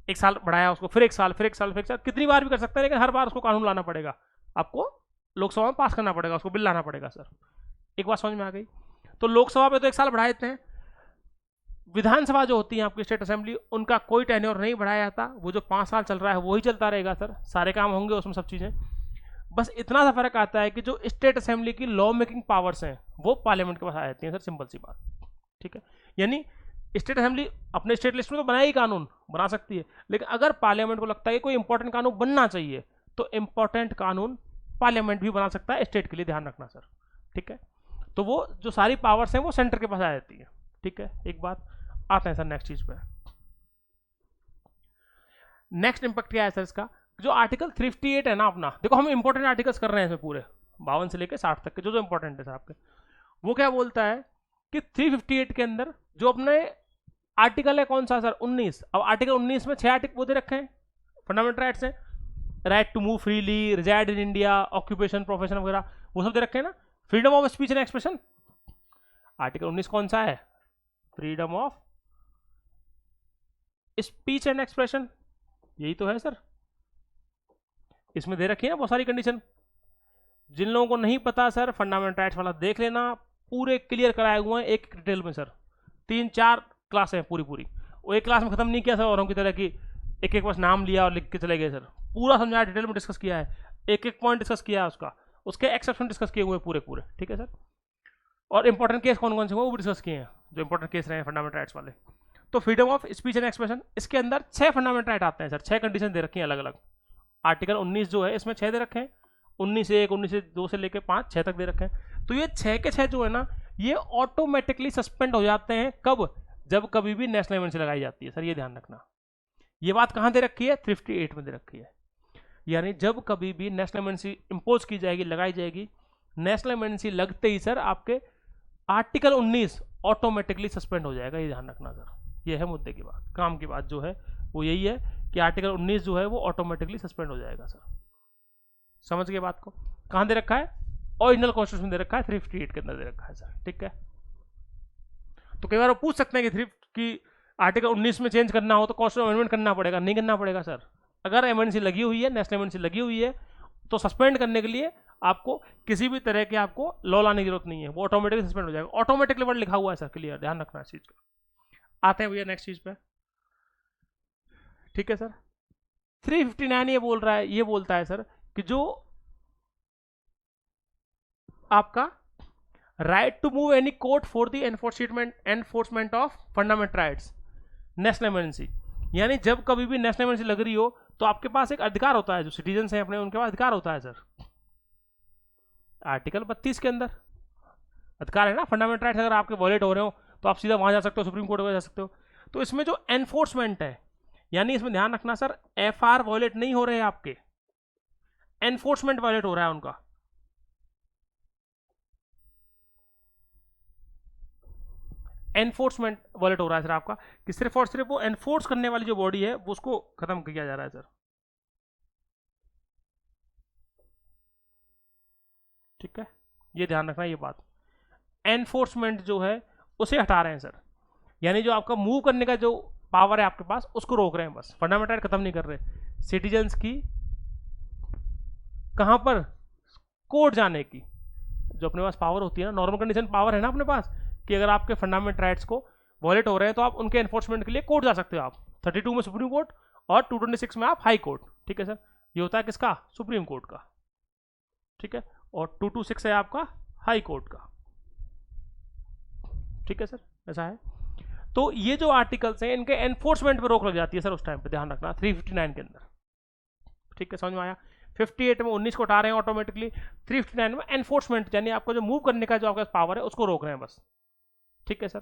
एक साल बढ़ाया उसको, फिर एक साल, फिर एक साल, फिर एक साल, कितनी बार भी कर सकते हैं, लेकिन हर बार उसको कानून लाना पड़ेगा, आपको लोकसभा में पास करना पड़ेगा, उसको बिल लाना पड़ेगा सर। एक बात समझ में आ गई? तो लोकसभा पे तो एक साल बढ़ा देते हैं, विधानसभा जो होती है आपकी स्टेट असेंबली, उनका कोई टेन्योर नहीं बढ़ाया जाता, वो जो 5 साल चल रहा है वही चलता रहेगा सर, सारे काम होंगे उसमें, सब चीज़ें। बस इतना सा फर्क आता है कि जो स्टेट असेंबली की लॉ मेकिंग पावर्स हैं वो पार्लियामेंट के पास आ जाती हैं सर, सिंपल सी बात, ठीक है। यानी स्टेट असेंबली अपने स्टेट लिस्ट में तो बनाएगी, कानून बना सकती है, लेकिन अगर पार्लियामेंट को लगता है कि कोई इंपॉर्टेंट कानून बनना चाहिए, तो इंपॉर्टेंट कानून पार्लियामेंट भी बना सकता है स्टेट के लिए, ध्यान रखना सर, ठीक है। तो वो जो सारी पावर्स हैं वो सेंटर के पास आ जाती है, ठीक है। एक बात, आते हैं सर नेक्स्ट चीज पे। नेक्स्ट इंपैक्ट क्या है सर इसका? जो आर्टिकल 358 है ना अपना, देखो हम इंपॉर्टेंट आर्टिकल्स कर रहे हैं इसमें पूरे 52 से लेकर 60 तक के, जो जो इंपॉर्टेंट है सर आपके, वो क्या बोलता है कि 358 के अंदर जो अपने आर्टिकल है कौन सा सर? 19। अब आर्टिकल 19 में 6 आर्टिकल वो दे रखे हैं, फंडामेंटल राइट्स हैं, right to move freely, reside in India, occupation, profession वगैरह, वो सब दे रखे हैं ना। Freedom of speech and expression, article 19 कौन सा है? Freedom of speech and expression, यही तो है सर। इसमें दे रखी है ना बहुत सारी कंडीशन। जिन लोगों को नहीं पता सर, फंडामेंटल राइट्स वाला देख लेना, पूरे क्लियर कराए हुए हैं एक डिटेल में सर, 3-4 क्लासें पूरी पूरी, वो एक क्लास में खत्म नहीं किया सर औरों की तरह की एक एक बस नाम लिया और लिख के चले गए सर, पूरा समझाया, डिटेल में डिस्कस किया है, एक एक पॉइंट डिस्कस किया है उसका, उसके एक्सेप्शन डिस्कस किए हुए पूरे पूरे, ठीक है सर। और इंपॉर्टेंट केस कौन कौन से हुए वो भी डिस्कस किए हैं, जो इंपॉर्टेंट केस रहे हैं फंडामेंटल राइट्स वाले। तो freedom of speech and expression, इसके अंदर 6 फंडामेंटल राइट आते हैं सर, 6 कंडीशन दे रखी हैं अलग अलग। आर्टिकल 19 जो है इसमें 6 दे रखे हैं, 19(1), 19(2) से लेकर 5, 6 तक दे रखे हैं। तो ये 6 के 6 जो है ना, ये ऑटोमेटिकली सस्पेंड हो जाते हैं, कब? जब कभी भी नेशनल इमरजेंसी लगाई जाती है सर, ये ध्यान रखना। ये बात कहाँ दे रखी है? 358 में दे रखी है। यानी जब कभी भी नेशनल इमरजेंसी इंपोज की जाएगी, लगाई जाएगी, नेशनल इमरजेंसी लगते ही सर आपके आर्टिकल 19 ऑटोमेटिकली सस्पेंड हो जाएगा, ये ध्यान रखना सर। ये है मुद्दे की बात, काम की बात जो है वो यही है कि आर्टिकल 19 जो है वो ऑटोमेटिकली सस्पेंड हो जाएगा सर। समझ गए बात को? कहां दे रखा है? ओरिजिनल कॉन्स्टिट्यूशन दे रखा है, 358 के अंदर दे रखा है सर, ठीक है। तो कई बार वो पूछ सकते हैं कि आर्टिकल 19 में चेंज करना हो तो कॉन्स्टिट्यूशन अमेंडमेंट करना पड़ेगा? नहीं करना पड़ेगा सर। अगर इमरजेंसी लगी हुई है, नेशनल इमरजेंसी लगी हुई है, तो सस्पेंड करने के लिए आपको किसी भी तरह के आपको लॉ लाने की जरूरत नहीं है, वो ऑटोमेटिकली सस्पेंड हो जाएगा। ऑटोमेटिकली वर्ड लिखा हुआ है सर, क्लियर, ध्यान रखना इस चीज का। आते हैं भैया नेक्स्ट चीज पे, ठीक है सर। 359 ये बोल रहा है, ये बोलता है सर कि जो आपका right to move any court for the enforcement of fundamental rights, national emergency, यानी जब कभी भी नेशनल इमरजेंसी लग रही हो तो आपके पास एक अधिकार होता है, जो सिटीजन हैं अपने, उनके पास अधिकार होता है सर। आर्टिकल 32 के अंदर अधिकार है ना, फंडामेंटल राइट्स अगर आपके वॉलेट हो रहे हो तो आप सीधा वहां जा सकते हो, सुप्रीम कोर्ट में जा सकते हो। तो इसमें जो एनफोर्समेंट है, यानी इसमें ध्यान रखना सर, एफआर वॉलेट नहीं हो रहे हैं आपके, एनफोर्समेंट वॉलेट हो रहा है उनका। एनफोर्समेंट वॉलेट हो रहा है सर आपका, कि सिर्फ और सिर्फ वो एनफोर्स करने वाली जो बॉडी है वो उसको खत्म किया जा रहा है सर, ठीक है। ये ध्यान रखना ये बात, एनफोर्समेंट जो है उसे हटा रहे हैं सर, यानी जो आपका मूव करने का जो पावर है आपके पास उसको रोक रहे हैं, बस फंडामेंटल राइट खत्म नहीं कर रहे। सिटीजन्स की कहां पर? कोर्ट जाने की, जो अपने पास पावर होती है ना, नॉर्मल कंडीशन पावर है ना अपने पास, कि अगर आपके फंडामेंटल राइट्स को वॉलेट हो रहे हैं तो आप उनके एनफोर्समेंट के लिए कोर्ट जा सकते हो आप। 32 में सुप्रीम कोर्ट और 226 में आप हाई कोर्ट, ठीक है सर। ये होता है किसका? सुप्रीम कोर्ट का, ठीक है। और 226 है आपका हाई कोर्ट का, ठीक है सर, ऐसा है। तो ये जो आर्टिकल्स हैं इनके एनफोर्समेंट पे रोक लग जाती है सर उस टाइम पे, ध्यान रखना 359 के अंदर, ठीक है, समझ में आया। 58 में 19 को हटा रहे हैं ऑटोमेटिकली, 359 में एनफोर्समेंट, यानी आपको जो मूव करने का जो आपके पावर है उसको रोक रहे हैं बस, ठीक है सर।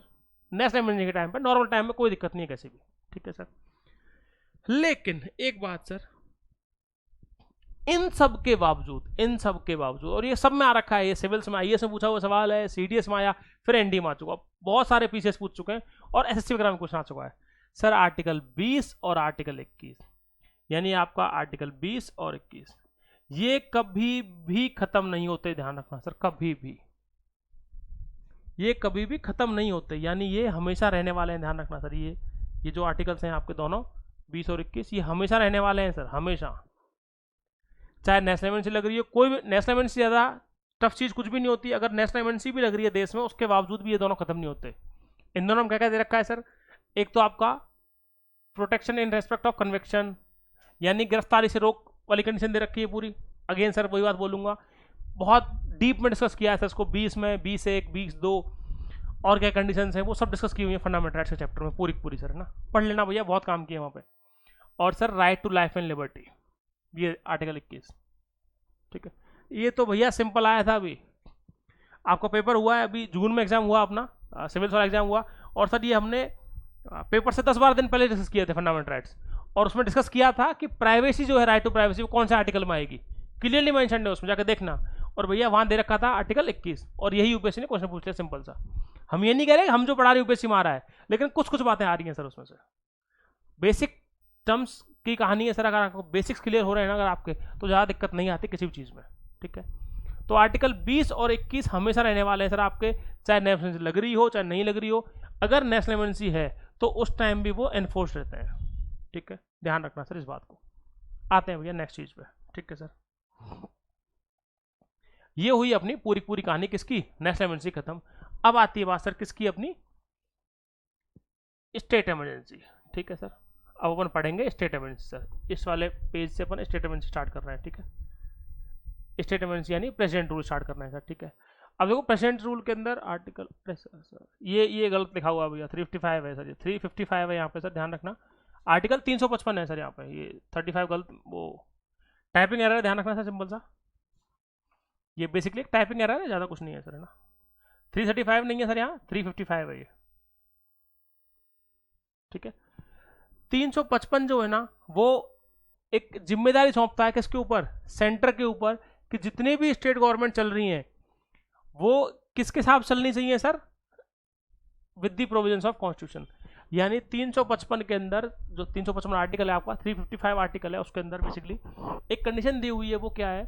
नेशनल इमरजेंसी के टाइम पे, नॉर्मल टाइम में कोई दिक्कत नहीं है कैसे भी, ठीक है सर। लेकिन एक बात सर, इन सब के बावजूद, और ये सब में आ रखा है, ये सिविल्स में आईएएस में पूछा हुआ सवाल है, सीडीएस में आया, फिर एनडी में आ चुका, बहुत सारे पीसीएस पूछ चुके हैं, और एसएससी वगैरह में क्वेश्चन आ चुका है सर। आर्टिकल 20 और आर्टिकल 21, यानी आपका आर्टिकल 20 और 21, ये कभी भी खत्म नहीं होते, ध्यान रखना सर, कभी भी ये कभी भी खत्म नहीं होते, यानी ये हमेशा रहने वाले हैं, ध्यान रखना सर। ये जो आर्टिकल्स हैं आपके दोनों, 20 और 21 ये हमेशा रहने वाले हैं सर, हमेशा। चाहे नेशनल इमरजेंसी लग रही है, कोई भी नेशनल इमरजेंसी ज़्यादा टफ चीज़ कुछ भी नहीं होती। अगर नेशनल इमरजेंसी भी लग रही है देश में, उसके बावजूद भी ये दोनों खत्म नहीं होते। इन दोनों में क्या क्या दे रखा है सर? एक तो आपका protection in respect of conviction, यानी गिरफ्तारी से रोक वाली कंडीशन दे रखी है पूरी। अगेन सर वही बात बोलूंगा, बहुत डीप में डिस्कस किया है सर इसको 20 में, 20(1), 20(2) और क्या कंडीशन है वो सब डिस्कस की हुई है फंडामेंटल राइट्स के चैप्टर में पूरी पूरी सर, है ना। पढ़ लेना भैया, बहुत काम किया वहाँ पे। और sir right to life and liberty, ये आर्टिकल 21, ठीक है। ये तो भैया सिंपल आया था। अभी आपका पेपर हुआ है, अभी जून में एग्जाम हुआ अपना, सिविल्स वाला एग्जाम हुआ। और सर ये हमने पेपर से 10-12 दिन पहले डिस्कस किए थे फंडामेंटल राइट्स, और उसमें डिस्कस किया था कि प्राइवेसी जो है, राइट टू प्राइवेसी, वो कौन सा आर्टिकल में आएगी, क्लियरली मेंशन है उसमें, जाकर देखना। और भैया वहां दे रखा था आर्टिकल 21, और यही यूपीएससी ने क्वेश्चन पूछ लिया सिंपल सा। हम ये नहीं कह रहे हम जो पढ़ा रहे यूपीएससी में आ रहा है, लेकिन कुछ कुछ बातें आ रही हैं सर उसमें से। बेसिक टर्म्स की कहानी है सर, अगर आपको बेसिक्स क्लियर हो रहे हैं ना अगर आपके, तो ज़्यादा दिक्कत नहीं आती किसी भी चीज़ में, ठीक है। तो आर्टिकल 20 और 21 हमेशा रहने वाले हैं सर आपके, चाहे नेशनल इमरजेंसी लग रही हो चाहे नहीं लग रही हो। अगर नेशनल इमरजेंसी है तो उस टाइम भी वो एनफोर्स रहते हैं, ठीक है। ध्यान रखना सर इस बात को। आते हैं भैया नेक्स्ट चीज पे, ठीक है सर। ये हुई अपनी पूरी पूरी कहानी किसकी, नेशनल इमरजेंसी खत्म। अब आती है बात सर किसकी, अपनी स्टेट इमरजेंसी, ठीक है सर। अब अपन पढ़ेंगे स्टेट इमरजेंसी सर। इस वाले पेज से अपन स्टेट इमरजेंसी स्टार्ट कर रहे हैं, ठीक है। स्टेट इमरजेंसी यानी प्रेसिडेंट रूल स्टार्ट करना है सर, ठीक है। अब देखो प्रेसिडेंट रूल के अंदर आर्टिकल सर, ये गलत लिखा हुआ भैया, 355 है सर, ये 355 है यहाँ पे सर, ध्यान रखना। आर्टिकल 355 है सर यहाँ पे, ये 35 गलत, वो टाइपिंग एरर है, ध्यान रखना सर सिंपल सा। ये बेसिकली एक टाइपिंग एरर है, ज़्यादा कुछ नहीं है सर, है ना। 335 नहीं है सर यहाँ, 355 है ये, ठीक है। 355 जो है ना, वो एक जिम्मेदारी सौंपता है किसके ऊपर, सेंटर के ऊपर, कि जितनी भी स्टेट गवर्नमेंट चल रही हैं वो किसके साथ चलनी चाहिए sir, with the provisions of constitution. यानी 355 के अंदर जो 355 आर्टिकल है आपका, 355 आर्टिकल है, उसके अंदर बेसिकली एक कंडीशन दी हुई है। वो क्या है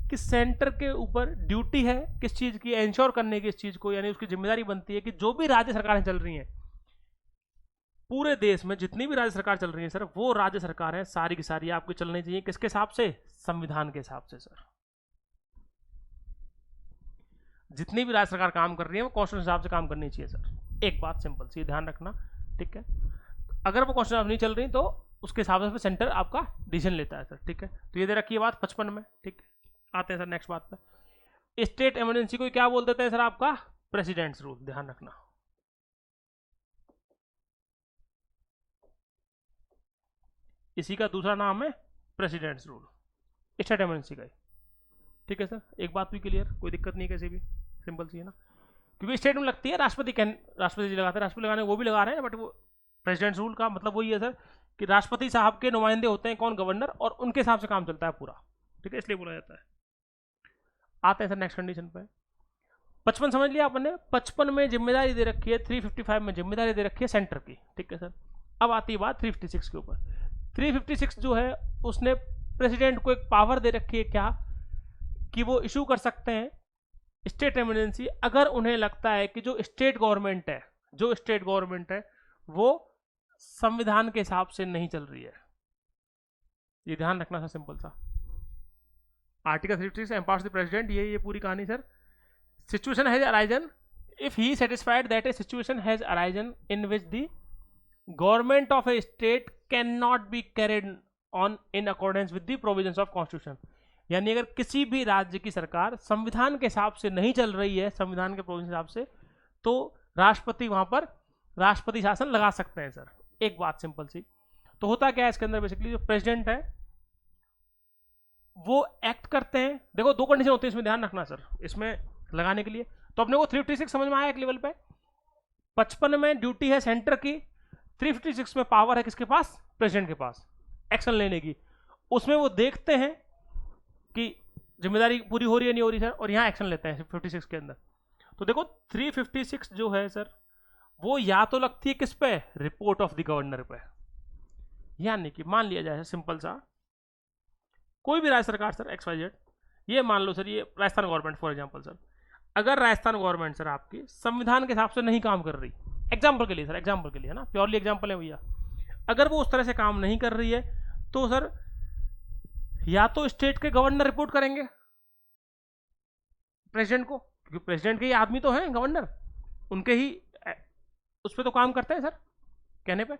कि सेंटर के ऊपर ड्यूटी है किस चीज़ की, इंश्योर करने की इस चीज़ को, यानी उसकी जिम्मेदारी बनती है कि जो भी राज्य सरकारें चल रही हैं पूरे देश में, जितनी भी राज्य सरकार चल रही है सर, वो राज्य सरकार है सारी की सारी आपकी चलनी चाहिए किसके हिसाब से, संविधान के हिसाब से सर। जितनी भी राज्य सरकार काम कर रही है वो कॉन्स्टिट्यूशन हिसाब से काम करनी चाहिए सर। एक बात सिंपल सी ध्यान रखना, ठीक है। अगर वो कॉन्स्टिट्यूशन नहीं चल रही तो उसके हिसाब से सेंटर आपका डिसीजन लेता है सर, ठीक है। तो ये दे रखी है बात 55 में, ठीक है। आते हैं सर नेक्स्ट बात पे। स्टेट इमरजेंसी को क्या बोल देते हैं सर, आपका प्रेसिडेंट्स रूल, ध्यान रखना। इसी का दूसरा नाम है प्रेसिडेंट्स रूल, स्टेट इमरजेंसी का, ठीक है सर। एक बात भी क्लियर, कोई दिक्कत नहीं कैसे भी, सिंपल सी है ना। क्योंकि स्टेट में लगती है, राष्ट्रपति जी लगाते हैं, राष्ट्रपति लगाने वो भी लगा रहे हैं, बट वो प्रेसिडेंट्स रूल का मतलब वही है सर कि राष्ट्रपति साहब के नुमाइंदे होते हैं, कौन, गवर्नर, और उनके हिसाब से काम चलता है पूरा, ठीक है, इसलिए बोला जाता है। आते हैं सर नेक्स्ट कंडीशन पे। 55 समझ लिया अपन ने, 55 में जिम्मेदारी दे रखी है, 355 में जिम्मेदारी दे रखी है सेंटर की, ठीक है सर। अब आती है बात 356 के ऊपर। 356 जो है उसने प्रेसिडेंट को एक पावर दे रखी है, क्या, कि वो इशू कर सकते हैं स्टेट इमरजेंसी अगर उन्हें लगता है कि जो स्टेट गवर्नमेंट है वो संविधान के हिसाब से नहीं चल रही है। ये ध्यान रखना सर सिंपल सा। आर्टिकल 356 एम्पावर्स द प्रेसिडेंट, ये पूरी कहानी sir. Situation has arisen if he satisfied that A situation has arisen in which the government of A state can not be carried on in accordance with the provisions of constitution. यानी अगर किसी भी राज्य की सरकार संविधान के हिसाब से नहीं चल रही है, संविधान के प्रोविजन हिसाब से, तो राष्ट्रपति वहां पर राष्ट्रपति शासन लगा सकते हैं सर। एक बात सिंपल सी। तो होता क्या है इसके अंदर, बेसिकली जो प्रेसिडेंट है वो एक्ट करते हैं। देखो दो कंडीशन होती है इसमें, ध्यान रखना सर, इसमें लगाने के लिए। तो अपने को 356 समझ में आया एक लेवल पे। 55 में ड्यूटी है सेंटर की, 356 में पावर है किसके पास, प्रेसिडेंट के पास, एक्शन लेने की। उसमें वो देखते हैं कि जिम्मेदारी पूरी हो रही है नहीं हो रही सर, और यहाँ एक्शन लेते हैं 56 के अंदर। तो देखो 356 जो है सर वो या तो लगती है किस पे, रिपोर्ट ऑफ द गवर्नर पे। यानी कि मान लिया जाए सिंपल सा, कोई भी राज्य सरकार सर XYZ, ये मान लो सर, ये Rajasthan government for example sir, अगर राजस्थान गवर्नमेंट सर आपकी संविधान के हिसाब से नहीं काम कर रही, एग्जांपल के लिए सर, एग्जांपल के लिए है ना, प्योरली एग्जांपल है भैया, अगर वो उस तरह से काम नहीं कर रही है तो सर या तो स्टेट के गवर्नर रिपोर्ट करेंगे प्रेसिडेंट को, क्योंकि प्रेसिडेंट के ही आदमी तो हैं गवर्नर, उनके ही उस पर तो काम करते हैं सर कहने पे।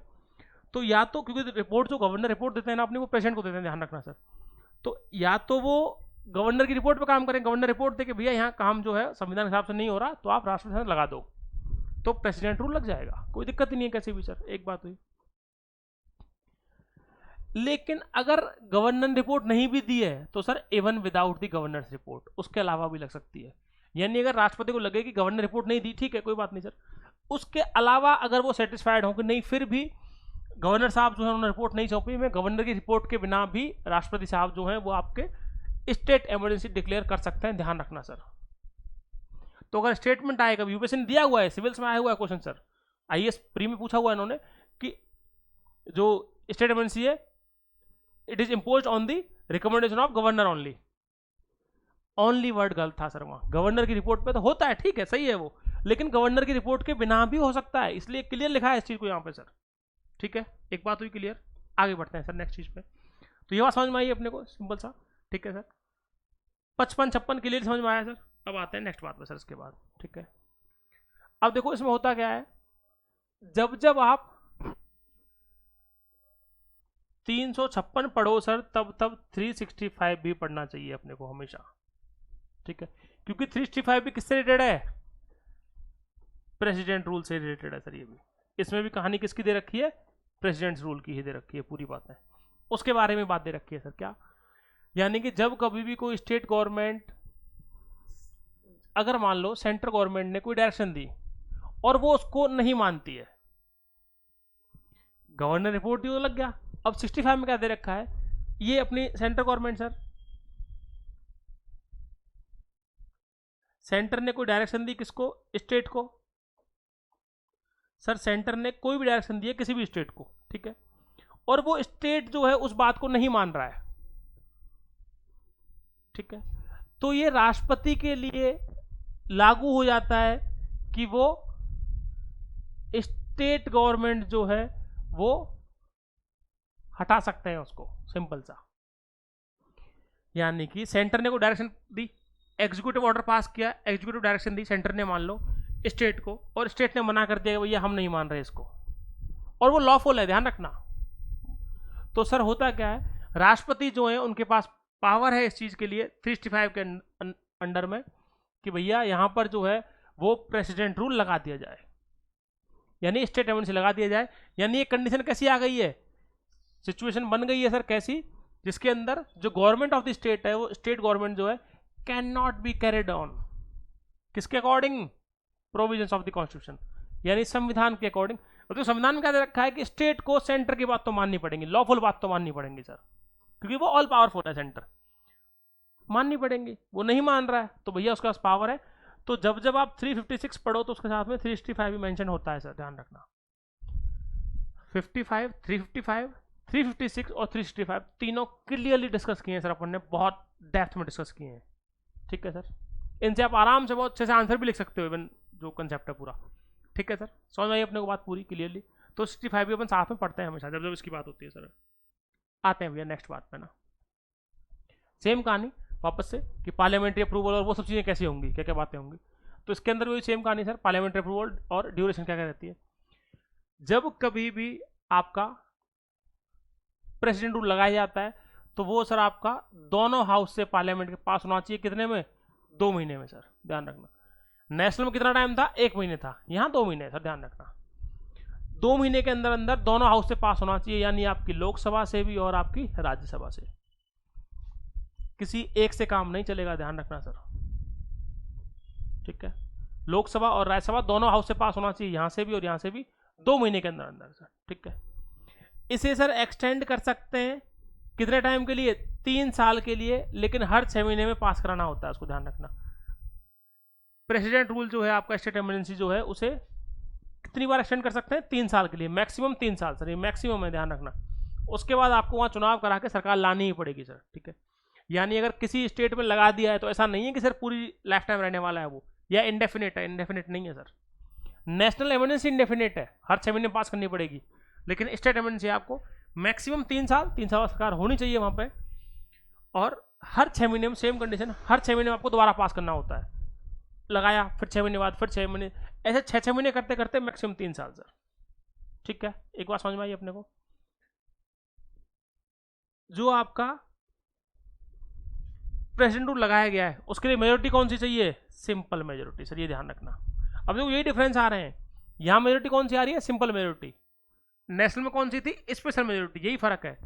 तो या तो क्योंकि रिपोर्ट जो गवर्नर रिपोर्ट देते हैं ना अपनी, वो प्रेसिडेंट को देते हैं, ध्यान रखना सर। तो या तो वो गवर्नर की रिपोर्ट पे काम करें, गवर्नर रिपोर्ट दे कि भैया यहाँ काम जो है संविधान के हिसाब से नहीं हो रहा, तो आप राष्ट्रपति शासन लगा दो, तो प्रेसिडेंट रूल लग जाएगा, कोई दिक्कत ही नहीं है कैसे भी सर। एक बात हुई। लेकिन अगर गवर्नर रिपोर्ट नहीं भी दी है तो sir even without the governors report उसके अलावा भी लग सकती है। यानी अगर राष्ट्रपति को लगे कि गवर्नर रिपोर्ट नहीं दी, ठीक है कोई बात नहीं सर, उसके अलावा अगर वो सेटिस्फाइड हो कि नहीं फिर भी गवर्नर साहब जो है उन्होंने रिपोर्ट नहीं सौंपी, मैं गवर्नर की रिपोर्ट के बिना भी राष्ट्रपति साहब जो है वो आपके स्टेट इमरजेंसी डिक्लेयर कर सकते हैं, ध्यान रखना सर। तो अगर स्टेटमेंट आएगा, यूपीएससी ने दिया हुआ है, सिविल्स में आया हुआ है क्वेश्चन सर, आईएएस प्री में पूछा हुआ है इन्होंने कि जो स्टेट इमरजेंसी है it is imposed on the recommendation of governor only. Only word गलत था सर वहां, गवर्नर की रिपोर्ट पे तो होता है, ठीक है सही है वो, लेकिन गवर्नर की रिपोर्ट के बिना भी हो सकता है, इसलिए क्लियर लिखा है इस चीज को यहाँ पे सर। ठीक है, एक बात हुई क्लियर, आगे बढ़ते हैं सर नेक्स्ट चीज पे। तो ये बात समझ में आई अपने को, सिंपल सा, ठीक है सर। 55-56 क्लियर समझ में आया सर। अब आते हैं नेक्स्ट बात पे सर इसके बाद, ठीक है। अब देखो इसमें होता क्या है, जब जब आप 356 पढ़ो सर तब तब 365 भी पढ़ना चाहिए अपने को हमेशा, ठीक है, क्योंकि 365 भी किससे रिलेटेड है, प्रेसिडेंट रूल से रिलेटेड है सर। ये भी इसमें भी कहानी किसकी दे रखी है, प्रेसिडेंट रूल की ही दे रखी है, पूरी बात है उसके बारे में बात दे रखी है सर। क्या यानी कि जब कभी भी कोई स्टेट गवर्नमेंट, अगर मान लो सेंट्रल गवर्नमेंट ने कोई डायरेक्शन दी और वो उसको नहीं मानती है, गवर्नर रिपोर्ट दी तो लग गया। अब 65 में क्या दे रखा है, ये अपनी सेंट्रल गवर्नमेंट सर, सेंटर ने कोई डायरेक्शन दी किसको, स्टेट को, सर सेंटर ने कोई भी डायरेक्शन दी है किसी भी स्टेट को, ठीक है, और वो स्टेट जो है उस बात को नहीं मान रहा है, ठीक है, तो ये राष्ट्रपति के लिए लागू हो जाता है कि वो स्टेट गवर्नमेंट जो है वो हटा सकते हैं उसको, सिंपल सा। यानी कि सेंटर ने कोई डायरेक्शन दी, एग्जीक्यूटिव ऑर्डर पास किया, एग्जीक्यूटिव डायरेक्शन दी सेंटर ने मान लो स्टेट को, और स्टेट ने मना कर दिया भैया हम नहीं मान रहे इसको, और वो लॉफुल है, ध्यान रखना। तो सर होता क्या है, राष्ट्रपति जो है उनके पास पावर है इस चीज के लिए 365 के अंडर में कि भैया यहां पर जो है वो प्रेसिडेंट रूल लगा दिया जाए, यानी स्टेट इमरजेंसी लगा दिया जाए। यानी ये कंडीशन कैसी आ गई है, सिचुएशन बन गई है सर कैसी, जिसके अंदर जो गवर्नमेंट ऑफ द स्टेट है वो स्टेट गवर्नमेंट जो है can not be carried on, किसके according, provisions of the constitution, यानी संविधान के अकॉर्डिंग। तो संविधान में क्या दे रखा है कि स्टेट को सेंटर की बात तो माननी पड़ेगी, लॉफुल बात तो माननी पड़ेगी सर, क्योंकि वो ऑल पावरफुल है, सेंटर माननी पड़ेंगी, वो नहीं मान रहा है तो भैया उसके पास पावर है। तो जब जब आप 356 पढ़ो तो उसके साथ में 365 भी मेंशन होता है सर, ध्यान रखना। 55, 355, 356 और 365 तीनों क्लियरली डिस्कस किए हैं सर अपन ने, बहुत डेप्थ में डिस्कस किए हैं, ठीक है सर। इनसे आप आराम से बहुत अच्छे से आंसर भी लिख सकते हो, इवन जो कंसेप्ट है पूरा, ठीक है सर। समझ में आई अपने को बात पूरी क्लियरली। तो 65 भी अपन साथ में पढ़ते हैं हमेशा जब जब इसकी बात होती है सर। आते हैं भैया नेक्स्ट बात पे ना, सेम कहानी वापस से कि पार्लियामेंट्री अप्रूवल और वो सब चीज़ें कैसी होंगी, क्या क्या बातें होंगी। तो इसके अंदर भी सेम कहानी सर, पार्लियामेंट्री अप्रूवल और ड्यूरेशन क्या क्या रहती है। जब कभी भी आपका प्रेसिडेंट रूल लगाया जाता है तो वो सर आपका दोनों हाउस से पार्लियामेंट के पास होना चाहिए, कितने में, 2 महीने में सर, ध्यान रखना। नेशनल में कितना टाइम था, 1 महीने था, यहाँ 2 महीने सर, ध्यान रखना। 2 महीने के अंदर अंदर दोनों हाउस से पास होना चाहिए, यानी आपकी लोकसभा से भी और आपकी राज्यसभा से, किसी एक से काम नहीं चलेगा, ध्यान रखना सर, ठीक है। लोकसभा और राज्यसभा दोनों हाउस से पास होना चाहिए, यहां से भी और यहां से भी, 2 महीने के अंदर अंदर सर, ठीक है। इसे सर एक्सटेंड कर सकते हैं कितने टाइम के लिए, 3 साल के लिए, लेकिन हर 6 महीने में पास कराना होता है, उसको ध्यान रखना। प्रेसिडेंट रूल जो है आपका स्टेट इमरजेंसी जो है उसे कितनी बार एक्सटेंड कर सकते हैं, 3 साल के लिए, मैक्सिमम 3 साल सर, ये मैक्सिमम है, ध्यान रखना। उसके बाद आपको वहां चुनाव करा के सरकार लानी ही पड़ेगी सर, ठीक है। यानी अगर किसी स्टेट में लगा दिया है तो ऐसा नहीं है कि सर पूरी लाइफ टाइम रहने वाला है वो, या इंडेफिनिट है, इंडेफिनिट नहीं है सर। नेशनल इमरजेंसी इंडेफिनिट है, हर 6 महीने पास करनी पड़ेगी। लेकिन स्टेट इमरजेंसी आपको मैक्सिमम 3 साल सरकार होनी चाहिए वहाँ पे, और हर 6 महीने में सेम कंडीशन, हर 6 महीने में आपको दोबारा पास करना होता है। लगाया, फिर 6 महीने बाद, फिर 6 महीने, ऐसे 6 महीने करते करते मैक्सिमम 3 साल सर। ठीक है, एक बात समझ में आई अपने को? जो आपका प्रेसिडेंट रूल लगाया गया है उसके लिए मेजोरिटी कौन सी चाहिए? सिंपल मेजोरिटी सर, ये ध्यान रखना। अब देखो यही डिफरेंस आ रहे हैं, यहाँ मेजोरिटी कौन सी आ रही है? Simple majority. नेशनल में कौन सी थी? स्पेशल मेजोरिटी, यही फर्क है।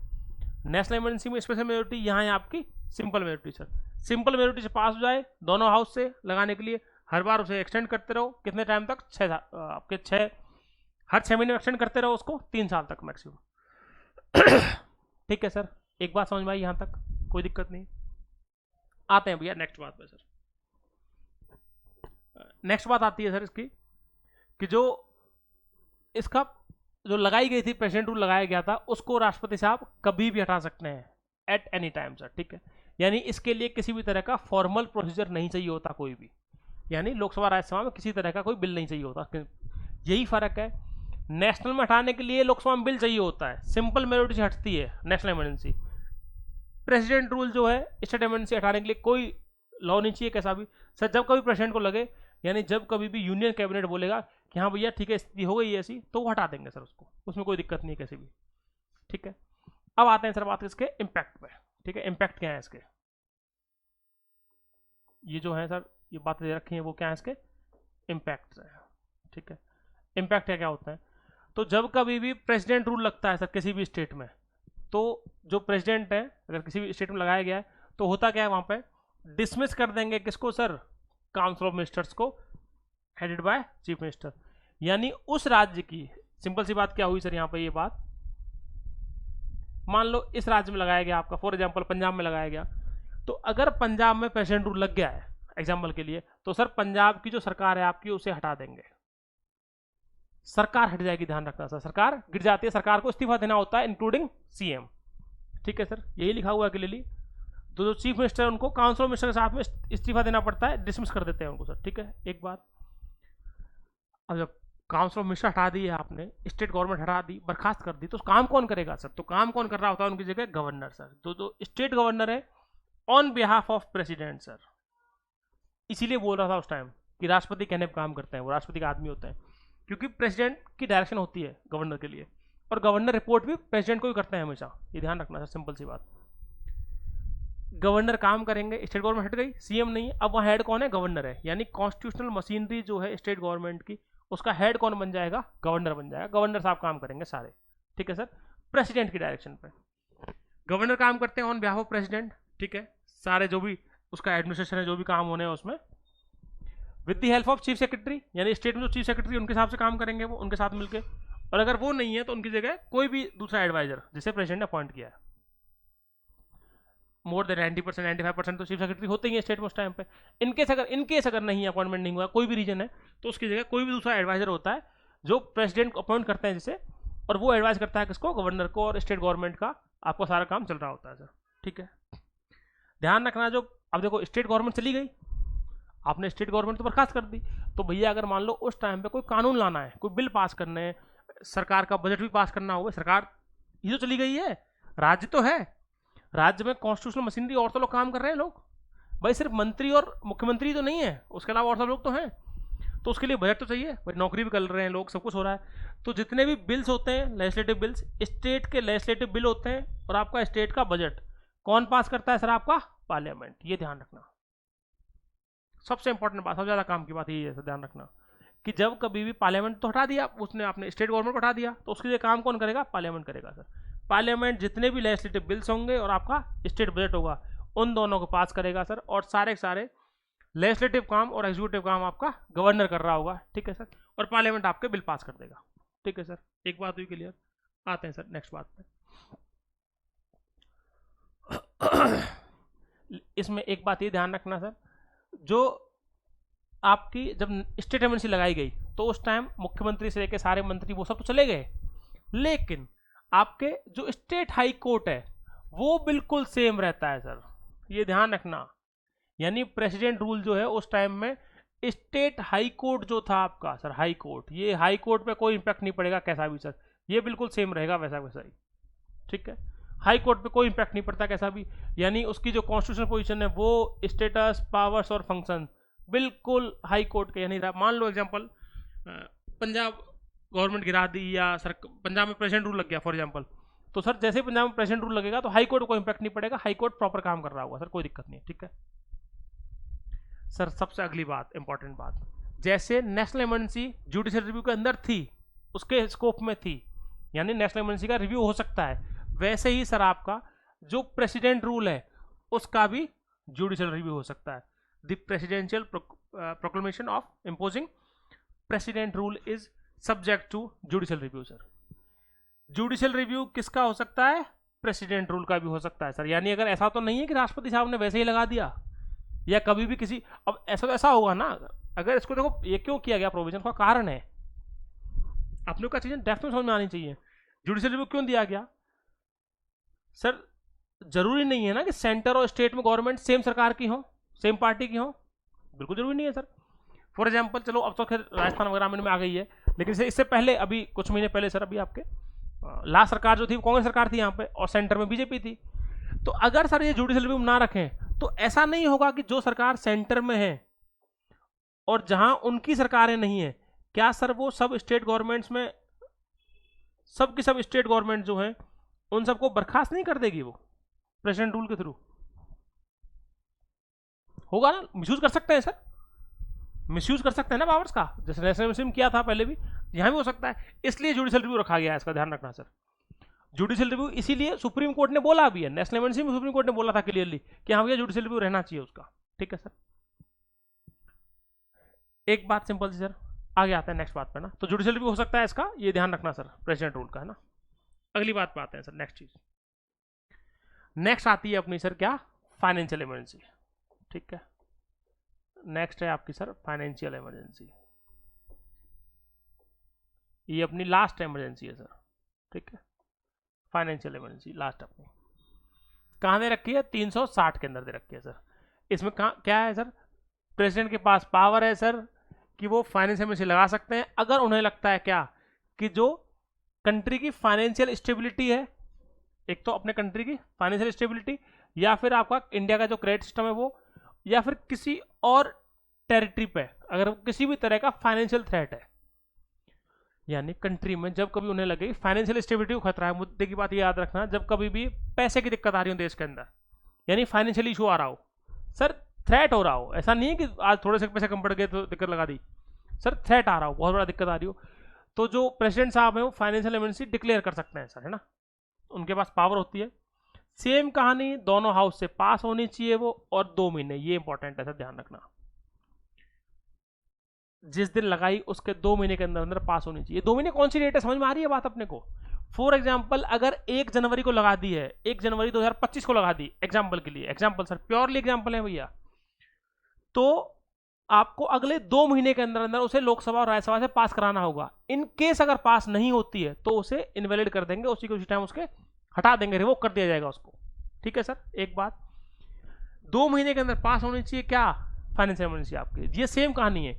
नेशनल इमरजेंसी में स्पेशल मेजोरिटी, यहाँ है आपकी simple majority sir. Simple majority से पास हो जाए दोनों हाउस से लगाने के लिए, हर बार उसे एक्सटेंड करते रहो, कितने टाइम तक? 6 आपके 6, हर 6 महीने में एक्सटेंड करते रहो उसको 3 साल तक मैक्सिमम। ठीक है सर, एक बात समझ में आई यहाँ तक? कोई दिक्कत नहीं। आते हैं भैया नेक्स्ट बात पे सर। नेक्स्ट बात आती है सर इसकी, कि जो इसका जो लगाई गई थी, प्रेसिडेंट रूल लगाया गया था, उसको राष्ट्रपति साहब कभी भी हटा सकते हैं एट एनी टाइम सर। ठीक है, यानी इसके लिए किसी भी तरह का फॉर्मल प्रोसीजर नहीं चाहिए होता कोई भी, यानी लोकसभा राज्यसभा में किसी तरह का कोई बिल नहीं चाहिए होता। यही फर्क है, नेशनल में हटाने के लिए लोकसभा में बिल चाहिए होता है, सिंपल मेजोरिटी से हटती है नेशनल इमरजेंसी। प्रेसिडेंट रूल जो है स्टेट इमरजेंसी हटाने के लिए कोई लॉ नहीं चाहिए कैसा भी सर। जब कभी प्रेसिडेंट को लगे, यानी जब कभी भी यूनियन कैबिनेट बोलेगा कि हाँ भैया ठीक है स्थिति हो गई ऐसी, तो वो हटा देंगे सर उसको, उसमें कोई दिक्कत नहीं है कैसे भी। ठीक है, अब आते हैं सर बात इसके इम्पैक्ट पे। ठीक है, इम्पैक्ट क्या है इसके? ये जो है सर, ये बातें दे रखी हैं, वो क्या है इसके इम्पैक्ट है। ठीक है, इम्पैक्ट क्या होता है? तो जब कभी भी प्रेसिडेंट रूल लगता है सर किसी भी स्टेट में, तो जो प्रेसिडेंट है अगर किसी भी स्टेट में लगाया गया है, तो होता क्या है वहाँ पे? डिसमिस कर देंगे किसको सर? काउंसिल ऑफ मिनिस्टर्स को, हेडेड बाय चीफ मिनिस्टर। यानी उस राज्य की, सिंपल सी बात क्या हुई सर यहाँ पे? ये बात मान लो इस राज्य में लगाया गया आपका, फॉर एग्जांपल पंजाब में लगाया गया, तो अगर पंजाब में प्रेसिडेंट रूल लग गया है एग्जांपल के लिए, तो सर पंजाब की जो सरकार है आपकी उसे हटा देंगे, सरकार हट जाएगी। ध्यान रखना सर, सरकार गिर जाती है, सरकार को इस्तीफा देना होता है इंक्लूडिंग सीएम। ठीक है सर, यही लिखा हुआ है क्लियरली। तो जो चीफ मिनिस्टर है उनको काउंसिल ऑफ मिनिस्टर के साथ में इस्तीफा देना पड़ता है, डिसमिस कर देते हैं उनको सर। ठीक है, एक बात। अब जब काउंसिल ऑफ मिनिस्टर हटा दी है आपने, स्टेट गवर्नमेंट हटा दी, बर्खास्त कर दी, तो काम कौन करेगा सर? तो काम कौन कर रहा होता है उनकी जगह? Governor sir. तो जो स्टेट गवर्नर है on behalf of president sir. इसीलिए बोल रहा था उस टाइम कि राष्ट्रपति कहने पर काम करते हैं, वो राष्ट्रपति का आदमी होते हैं, क्योंकि प्रेसिडेंट की डायरेक्शन होती है गवर्नर के लिए, और गवर्नर रिपोर्ट भी प्रेसिडेंट को ही करते हैं हमेशा। ये ध्यान रखना सर, सिंपल सी बात। गवर्नर काम करेंगे, स्टेट गवर्नमेंट हट गई, सीएम नहीं है, अब वहाँ हेड कौन है? गवर्नर है। यानी कॉन्स्टिट्यूशनल मशीनरी जो है स्टेट गवर्नमेंट की, उसका हेड कौन बन जाएगा? गवर्नर बन जाएगा। गवर्नर साहब काम करेंगे सारे। ठीक है सर, प्रेसिडेंट की डायरेक्शन पे गवर्नर काम करते हैं ऑन बिहाफ ऑफ प्रेसिडेंट। ठीक है, सारे जो भी उसका एडमिनिस्ट्रेशन है, जो भी काम होने हैं उसमें, with the help of chief secretary, यानी स्टेट में जो चीफ सेक्रेटरी उनके हिसाब से काम करेंगे वो, उनके साथ मिलके। और अगर वो नहीं है तो उनकी जगह कोई भी दूसरा एडवाइजर जिसे प्रेसिडेंट ने अपॉइंट किया है। मोर देन 90%, 95% तो चीफ सेक्रेटरी होते ही है स्टेट में उस टाइम पे। इनकेस अगर नहीं अपॉइंटमेंट नहीं हुआ, कोई भी रीजन है, तो उसकी जगह कोई भी दूसरा एडवाइजर होता है जो प्रेसिडेंट को अपॉइंट करते हैं जिसे, और वो एडवाइस करता है किसको? गवर्नर को, और स्टेट गवर्नमेंट का आपको सारा काम चल रहा होता है सर। ठीक है, ध्यान रखना। जो अब देखो स्टेट गवर्नमेंट चली गई, आपने स्टेट गवर्नमेंट तो बर्खास्त कर दी, तो भैया अगर मान लो उस टाइम पे कोई कानून लाना है, कोई बिल पास करने हैं, सरकार का बजट भी पास करना होगा, सरकार ये तो चली गई है, राज्य तो है, राज्य में कॉन्स्टिट्यूशनल मशीनरी और तो लोग काम कर रहे हैं लोग भाई, सिर्फ मंत्री और मुख्यमंत्री तो नहीं है, उसके अलावा और सब लोग तो हैं, तो उसके लिए बजट तो चाहिए भाई, नौकरी भी कर रहे हैं लोग, सब कुछ हो रहा है। तो जितने भी बिल्स होते हैं लेजिस्लेटिव बिल्स, स्टेट के लेजिस्लेटिव बिल होते हैं, और आपका स्टेट का बजट कौन पास करता है सर? आपका पार्लियामेंट। ये ध्यान रखना, सबसे इंपॉर्टेंट बात, सबसे ज़्यादा काम की बात यही है, ध्यान रखना कि जब कभी भी पार्लियामेंट तो हटा दिया उसने, आपने स्टेट गवर्नमेंट को हटा दिया, तो उसके लिए काम कौन करेगा? पार्लियामेंट करेगा सर। पार्लियामेंट जितने भी लेजिस्लेटिव बिल्स होंगे और आपका स्टेट बजट होगा, उन दोनों को पास करेगा सर, और सारे सारे लेजिस्लेटिव काम और एग्जीक्यूटिव काम आपका गवर्नर कर रहा होगा। ठीक है सर, और पार्लियामेंट आपके बिल पास कर देगा। ठीक है सर, एक बात हुई क्लियर। आते हैं सर नेक्स्ट बात पे। इसमें एक बात ये ध्यान रखना सर, जो आपकी जब स्टेट इमरजेंसी लगाई गई तो उस टाइम मुख्यमंत्री से लेकर सारे मंत्री वो सब तो चले गए, लेकिन आपके जो स्टेट हाई कोर्ट है वो बिल्कुल सेम रहता है सर, ये ध्यान रखना। यानी प्रेसिडेंट रूल जो है उस टाइम में स्टेट हाई कोर्ट जो था आपका सर, हाई कोर्ट, ये हाई कोर्ट पे कोई इम्पैक्ट नहीं पड़ेगा कैसा भी सर, ये बिल्कुल सेम रहेगा वैसा वैसा ही, ठीक है। हाई कोर्ट पे कोई इंपैक्ट नहीं पड़ता कैसा भी, यानी उसकी जो कॉन्स्टिट्यूशनल पोजीशन है वो स्टेटस, पावर्स और फंक्शन बिल्कुल हाई कोर्ट के, यानी मान लो एग्जांपल पंजाब गवर्नमेंट गिरा दी या सर पंजाब में प्रेसिडेंट रूल लग गया फॉर एग्जांपल, तो सर जैसे पंजाब में प्रेसिडेंट रूल लगेगा तो हाई कोर्ट को इंपैक्ट नहीं पड़ेगा, हाई कोर्ट प्रॉपर काम कर रहा होगा सर, कोई दिक्कत नहीं है, ठीक है। सर सबसे अगली बात, इंपॉर्टेंट बात, जैसे नेशनल इमरजेंसी जुडिशियल रिव्यू के अंदर थी, उसके स्कोप में थी, यानी नेशनल इमरजेंसी का रिव्यू हो सकता है, वैसे ही सर आपका जो प्रेसिडेंट रूल है उसका भी जुडिशियल रिव्यू हो सकता है। The presidential proclamation of imposing president rule is subject to judicial review sir. Judicial review किसका हो सकता है? प्रेसिडेंट रूल का भी हो सकता है सर, यानी अगर ऐसा तो नहीं है कि राष्ट्रपति साहब ने वैसे ही लगा दिया या कभी भी किसी, अब ऐसा तो ऐसा होगा ना, अगर इसको देखो ये क्यों किया गया प्रोविजन का कारण है, अपने को चीजें डेप्थ में समझ में आनी चाहिए। जुडिशियल रिव्यू क्यों दिया गया सर? जरूरी नहीं है ना कि सेंटर और स्टेट में गवर्नमेंट सेम सरकार की हो, सेम पार्टी की हो, बिल्कुल जरूरी नहीं है सर। फॉर एग्जाम्पल चलो अब तो खैर राजस्थान वगैरह में आ गई है, लेकिन इससे पहले अभी कुछ महीने पहले सर अभी आपके लास्ट सरकार जो थी कांग्रेस सरकार थी यहाँ पे, और सेंटर में बीजेपी थी। तो अगर सर ये जुडिशियल रिव्यू ना रखें तो ऐसा नहीं होगा कि जो सरकार सेंटर में है और जहां उनकी सरकारें नहीं है, क्या सर वो सब स्टेट गवर्नमेंट्स में सब की सब स्टेट गवर्नमेंट जो है उन सबको बर्खास्त नहीं कर देगी वो प्रेसिडेंट रूल के थ्रू? होगा ना, मिसयूज कर सकते हैं सर, मिसयूज कर सकते हैं ना पावर्स का, जैसे नेशनल में किया था पहले भी, यहां भी हो सकता है, इसलिए जुडिशियल रिव्यू रखा गया है, इसका ध्यान रखना सर। जुडिशियल रिव्यू इसीलिए सुप्रीम कोर्ट ने बोला भी है, नेशनल इमरजेंसी में सुप्रीम कोर्ट ने बोला था क्लियरली कि हाँ भैया जुडिशियल रिव्यू रहना चाहिए उसका, ठीक है सर। एक बात सिंपल सी सर, आगे आता है नेक्स्ट बात पे ना, तो जुडिशियल रिव्यू हो सकता है इसका, ये ध्यान रखना सर, प्रेसिडेंट रूल का है ना। अगली बात पे आते हैं सर, नेक्स्ट चीज, नेक्स्ट आती है अपनी सर क्या, फाइनेंशियल इमरजेंसी, ठीक है। नेक्स्ट है आपकी सर फाइनेंशियल इमरजेंसी, ये अपनी लास्ट इमरजेंसी है सर, ठीक है। फाइनेंशियल इमरजेंसी लास्ट अपनी कहाँ दे रखी है? 360 के अंदर दे रखी है सर। इसमें कहाँ क्या है सर? प्रेसिडेंट के पास पावर है सर कि वो फाइनेंशियल इमरजेंसी लगा सकते हैं अगर उन्हें लगता है क्या कि जो कंट्री की फाइनेंशियल स्टेबिलिटी है, एक तो अपने कंट्री की फाइनेंशियल स्टेबिलिटी, या फिर आपका इंडिया का जो क्रेडिट सिस्टम है वो, या फिर किसी और टेरिटरी पे अगर किसी भी तरह का फाइनेंशियल थ्रेट है, यानी कंट्री में जब कभी उन्हें लगे फाइनेंशियल स्टेबिलिटी को खतरा है, मुद्दे की बात ये याद रखना, जब कभी भी पैसे की दिक्कत आ रही हो देश के अंदर, यानी फाइनेंशियल इशू आ रहा हो सर, थ्रेट हो रहा हो, ऐसा नहीं है कि आज थोड़े से पैसे कम पड़ गए तो दिक्कत लगा दी सर, थ्रेट आ रहा हो, बहुत बड़ा दिक्कत आ रही हो, तो जो प्रेसिडेंट साहब है वो फाइनेंशियल इमरजेंसी डिक्लेयर कर सकते हैं सर, है ना, उनके पास पावर होती है। सेम कहानी, दोनों हाउस से पास होनी चाहिए वो, और 2 महीने, ये इंपॉर्टेंट है सर, ध्यान रखना, जिस दिन लगाई उसके 2 महीने के अंदर अंदर पास होनी चाहिए। 2 महीने कौन सी डेट है, समझ में आ रही है बात अपने को? फॉर एग्जाम्पल अगर 1 जनवरी को लगा दी है, 1 जनवरी 2025 को लगा दी एग्जाम्पल के लिए, एग्जाम्पल सर प्योरली एग्जाम्पल है भैया, तो आपको अगले 2 महीने के अंदर अंदर उसे लोकसभा और राज्यसभा से पास कराना होगा। इन केस अगर पास नहीं होती है तो उसे इनवैलिड कर देंगे, उसी के उसी टाइम उसके हटा देंगे, रिवोक कर दिया जाएगा उसको, ठीक है सर। एक बात, 2 महीने के अंदर पास होनी चाहिए क्या, फाइनेंशियल इमरजेंसी आपकी, ये सेम कहानी है।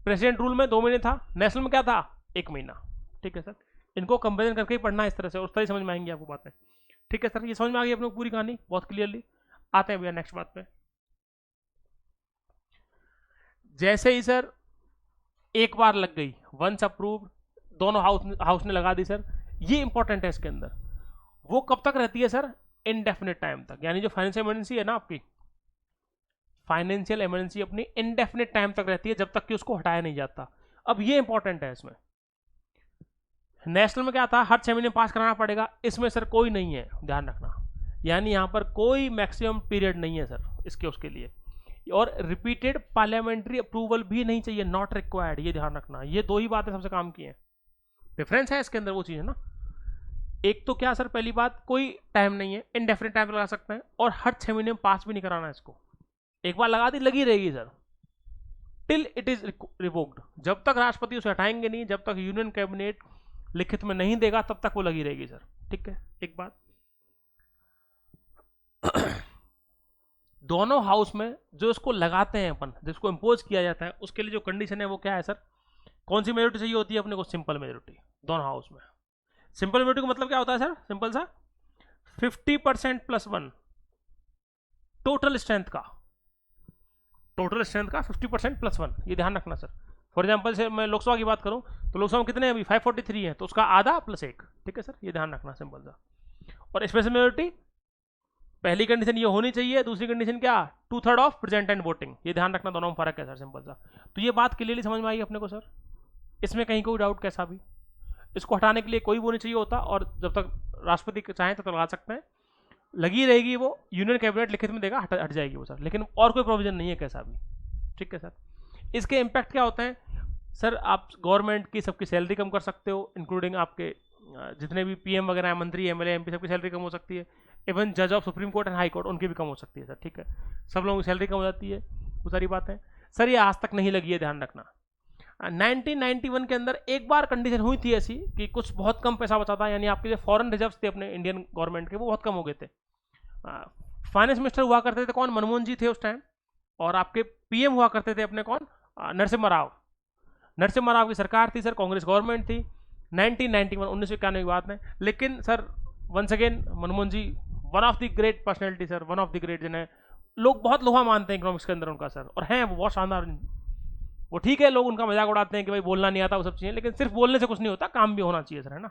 प्रेसिडेंट रूल में 2 महीने था, नेशनल में क्या था, 1 महीना, ठीक है सर। इनको कंपेरिजन करके ही पढ़ना इस तरह से, उस तरह ही समझ में आएंगी आपको बातें, ठीक है सर। ये समझ में आ गई अपने पूरी कहानी बहुत क्लियरली। आते हैं भैया नेक्स्ट बात पे, जैसे ही सर एक बार लग गई, वंस अप्रूव्ड, दोनों हाउस ने लगा दी सर, ये इंपॉर्टेंट है इसके अंदर, वो कब तक रहती है सर? इनडेफिनेट टाइम तक, यानी जो फाइनेंशियल इमरजेंसी है ना आपकी, फाइनेंशियल इमरजेंसी अपनी इनडेफिनेट टाइम तक रहती है, जब तक कि उसको हटाया नहीं जाता। अब ये इंपॉर्टेंट है इसमें, नेशनल में क्या था, हर 6 महीने पास कराना पड़ेगा, इसमें सर कोई नहीं है, ध्यान रखना, यानी यहां पर कोई मैक्सिमम पीरियड नहीं है सर इसके उसके लिए, और रिपीटेड पार्लियामेंट्री अप्रूवल भी नहीं चाहिए, नॉट रिक्वायर्ड, ये ध्यान रखना। ये 2 ही बातें सबसे काम की हैं, डिफरेंस है इसके अंदर, वो चीज है ना। एक तो क्या सर, पहली बात कोई टाइम नहीं है, इनडेफिनेट टाइम लगा सकते हैं, और हर 6 महीने में पास भी नहीं कराना है इसको, एक बार लगा दी लगी रहेगी sir, till it is revoked, जब तक राष्ट्रपति उसे हटाएंगे नहीं, जब तक यूनियन कैबिनेट लिखित में नहीं देगा तब तक वो लगी रहेगी सर, ठीक है। एक बात, दोनों हाउस में जो इसको लगाते हैं अपन, जिसको इंपोज किया जाता है, उसके लिए जो कंडीशन है वो क्या है सर? कौन सी मेजोरिटी चाहिए होती है अपने को? सिंपल मेजोरिटी, दोनों हाउस में। सिंपल इम्यूनिटी का मतलब क्या होता है सर? सिंपल सा 50% प्लस 1 टोटल स्ट्रेंथ का, 50% प्लस 1, ये ध्यान रखना सर। फॉर एग्जाम्पल से मैं लोकसभा की बात करूं तो लोकसभा में कितने अभी 543 है, तो उसका आधा प्लस 1, ठीक है सर, ये ध्यान रखना सिंपल सा। और स्पेशल मेजोरिटी पहली कंडीशन ये होनी चाहिए, दूसरी कंडीशन क्या? 2/3 ऑफ प्रेजेंट एंड वोटिंग, ये ध्यान रखना, दोनों में फर्क है सर, सिंपल सा। तो ये बात क्लियरली समझ में आई अपने को सर, इसमें कहीं कोई डाउट कैसा भी? इसको हटाने के लिए कोई वो नहीं चाहिए होता, और जब तक राष्ट्रपति चाहें तब तक लगा सकते हैं, लगी रहेगी वो, यूनियन कैबिनेट लिखित में देगा, हट जाएगी वो सर, लेकिन और कोई प्रोविजन नहीं है कैसा भी, ठीक है सर। इसके इम्पैक्ट क्या होते हैं सर? आप गवर्नमेंट की सबकी सैलरी कम कर सकते हो, इंक्लूडिंग आपके जितने भी पीएम वगैरह हैं, मंत्री, एमएलए, एमपी, सबकी सैलरी कम हो सकती है। इवन जज of supreme court and high court, उनकी भी कम हो सकती है सर, ठीक है। सब लोगों की सैलरी कम हो जाती है, वो सारी बातें सर, ये आज तक नहीं लगी है, ध्यान रखना। 1991 के अंदर एक बार कंडीशन हुई थी ऐसी कि कुछ बहुत कम पैसा बचा था, यानी आपके जो फॉरेन रिजर्व्स थे अपने इंडियन गवर्नमेंट के, वो बहुत कम हो गए थे। फाइनेंस मिनिस्टर हुआ करते थे कौन? मनमोहन जी थे उस टाइम, और आपके पीएम हुआ करते थे अपने कौन? नरसिम्हा राव। नरसिम्हा राव की सरकार थी सर, कांग्रेस गवर्नमेंट थी। 1991 1991 की बात है, लेकिन sir once again Manmohan ji one of the great personality sir, one of the great, जिन्हें लोग बहुत लोहा मानते हैं इकोनॉमिक्स के अंदर उनका सर, और हैं वो बहुत शानदार। वो ठीक है, लोग उनका मजाक उड़ाते हैं कि भाई बोलना नहीं आता, वो सब चीज़ें, लेकिन सिर्फ बोलने से कुछ नहीं होता, काम भी होना चाहिए सर, है ना।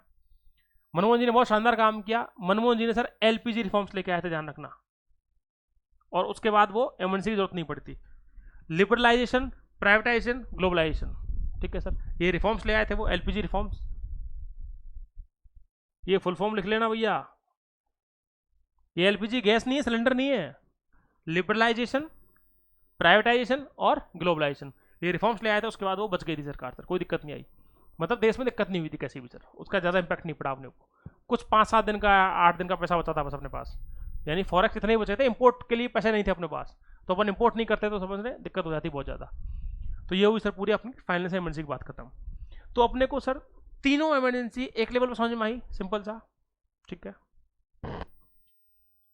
मनमोहन जी ने बहुत शानदार काम किया। मनमोहन जी ने सर एलपीजी रिफॉर्म्स लेके आए थे, ध्यान रखना, और उसके बाद वो एमएनसी की जरूरत नहीं पड़ती। लिबरलाइजेशन, प्राइवेटाइजेशन, ग्लोबलाइजेशन, ठीक है सर, ये रिफॉर्म्स ले आए थे वो, एलपीजी रिफॉर्म्स। ये फुल फॉर्म लिख लेना भैया, ये एलपीजी गैस नहीं है, सिलेंडर नहीं है। लिबरलाइजेशन, प्राइवेटाइजेशन और ग्लोबलाइजेशन, ये रिफॉर्म्स ले आए थे, उसके बाद वो बच गई थी सरकार सर, कोई दिक्कत नहीं आई, मतलब देश में दिक्कत नहीं हुई थी कैसी भी सर, उसका ज़्यादा इंपैक्ट नहीं पड़ा अपने को। कुछ 5-7 दिन का, 8 दिन का पैसा बचा था बस अपने पास, यानी फॉरेक्स इतने ही बचे थे, इंपोर्ट के लिए पैसे नहीं थे अपने पास, तो अपन इंपोर्ट नहीं करते तो समझ रहे दिक्कत हो जाती बहुत ज़्यादा। तो ये हुई सर पूरी अपनी फाइनेंशियल इमरजेंसी की बात खत्म। तो अपने को सर तीनों इमरजेंसी एक लेवल पर समझ में आई, सिंपल सा, ठीक है।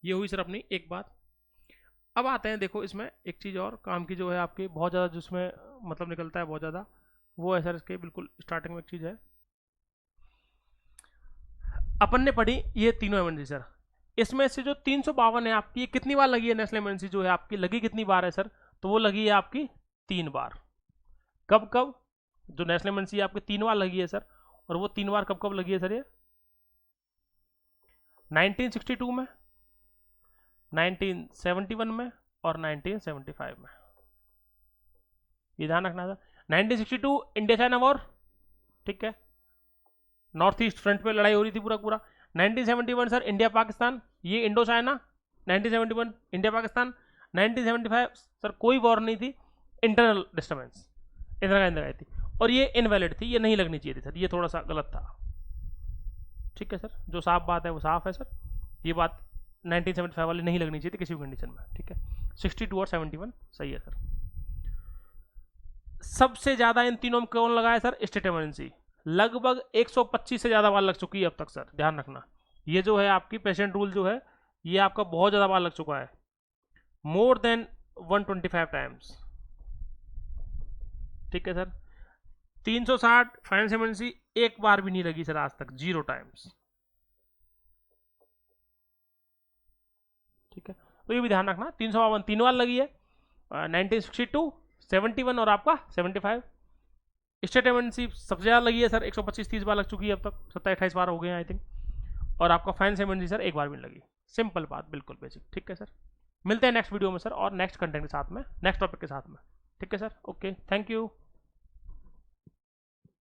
ये हुई सर अपनी एक बात। अब आते हैं, देखो इसमें एक चीज़ और काम की जो है आपकी बहुत ज़्यादा, जिसमें मतलब निकलता है बहुत ज़्यादा, वो है सर इसके बिल्कुल स्टार्टिंग में एक चीज़ है, अपन ने पढ़ी ये तीनों इमरजेंसी सर, इसमें से जो 352 है आपकी, ये कितनी बार लगी है नेशनल इमरजेंसी जो है आपकी, लगी कितनी बार है सर? तो वो लगी है आपकी 3 बार। कब कब? जो नेशनल इमरजेंसी आपकी 3 बार लगी है सर, और वो 3 बार कब कब लगी है सर? ये 1962 में, 1971 में और 1975 में, ये ध्यान रखना था। 1962 इंडिया चाइना वॉर, ठीक है, नॉर्थ ईस्ट फ्रंट पे लड़ाई हो रही थी पूरा पूरा। 1971 सर इंडिया पाकिस्तान, ये Indo China, 1971 India Pakistan. 1975 sir कोई वॉर नहीं थी, इंटरनल डिस्टर्बेंस इंदिरा गांधी लगाई थी, और ये इनवैलिड थी, ये नहीं लगनी चाहिए थी सर, ये थोड़ा सा गलत था, ठीक है सर, जो साफ बात है वो साफ है सर, ये बात 1975 वाली नहीं लगनी चाहिए थी किसी भी कंडीशन में, ठीक है। 62 और 71 सही है सर। सबसे ज्यादा इन तीनों में कौन लगाया सर? स्टेट इमरजेंसी, लगभग 125 से ज्यादा बार लग चुकी है अब तक सर, ध्यान रखना। ये जो है आपकी प्रेसिडेंट रूल जो है, ये आपका बहुत ज्यादा बार लग चुका है, मोर देन 125 टाइम्स, ठीक है सर। 360 फाइनेंस इमरजेंसी एक बार भी नहीं लगी सर आज तक, 0 टाइम्स, ठीक है। तो ये भी ध्यान रखना, 352 3 बार लगी है, 1962, 71 और आपका 75। स्टेट इमरजेंसी सबसे ज़्यादा लगी है सर, 125-30 बार लग चुकी है अब तक, 27-28 बार हो गए हैं आई थिंक, और आपका फाइनेंस इमरजेंसी सर एक बार भी नहीं लगी। सिंपल बात, बिल्कुल बेसिक, ठीक है सर। मिलते हैं नेक्स्ट वीडियो में सर, और नेक्स्ट कंटेंट के साथ में, नेक्स्ट टॉपिक के साथ में, ठीक है सर। Okay, thank you.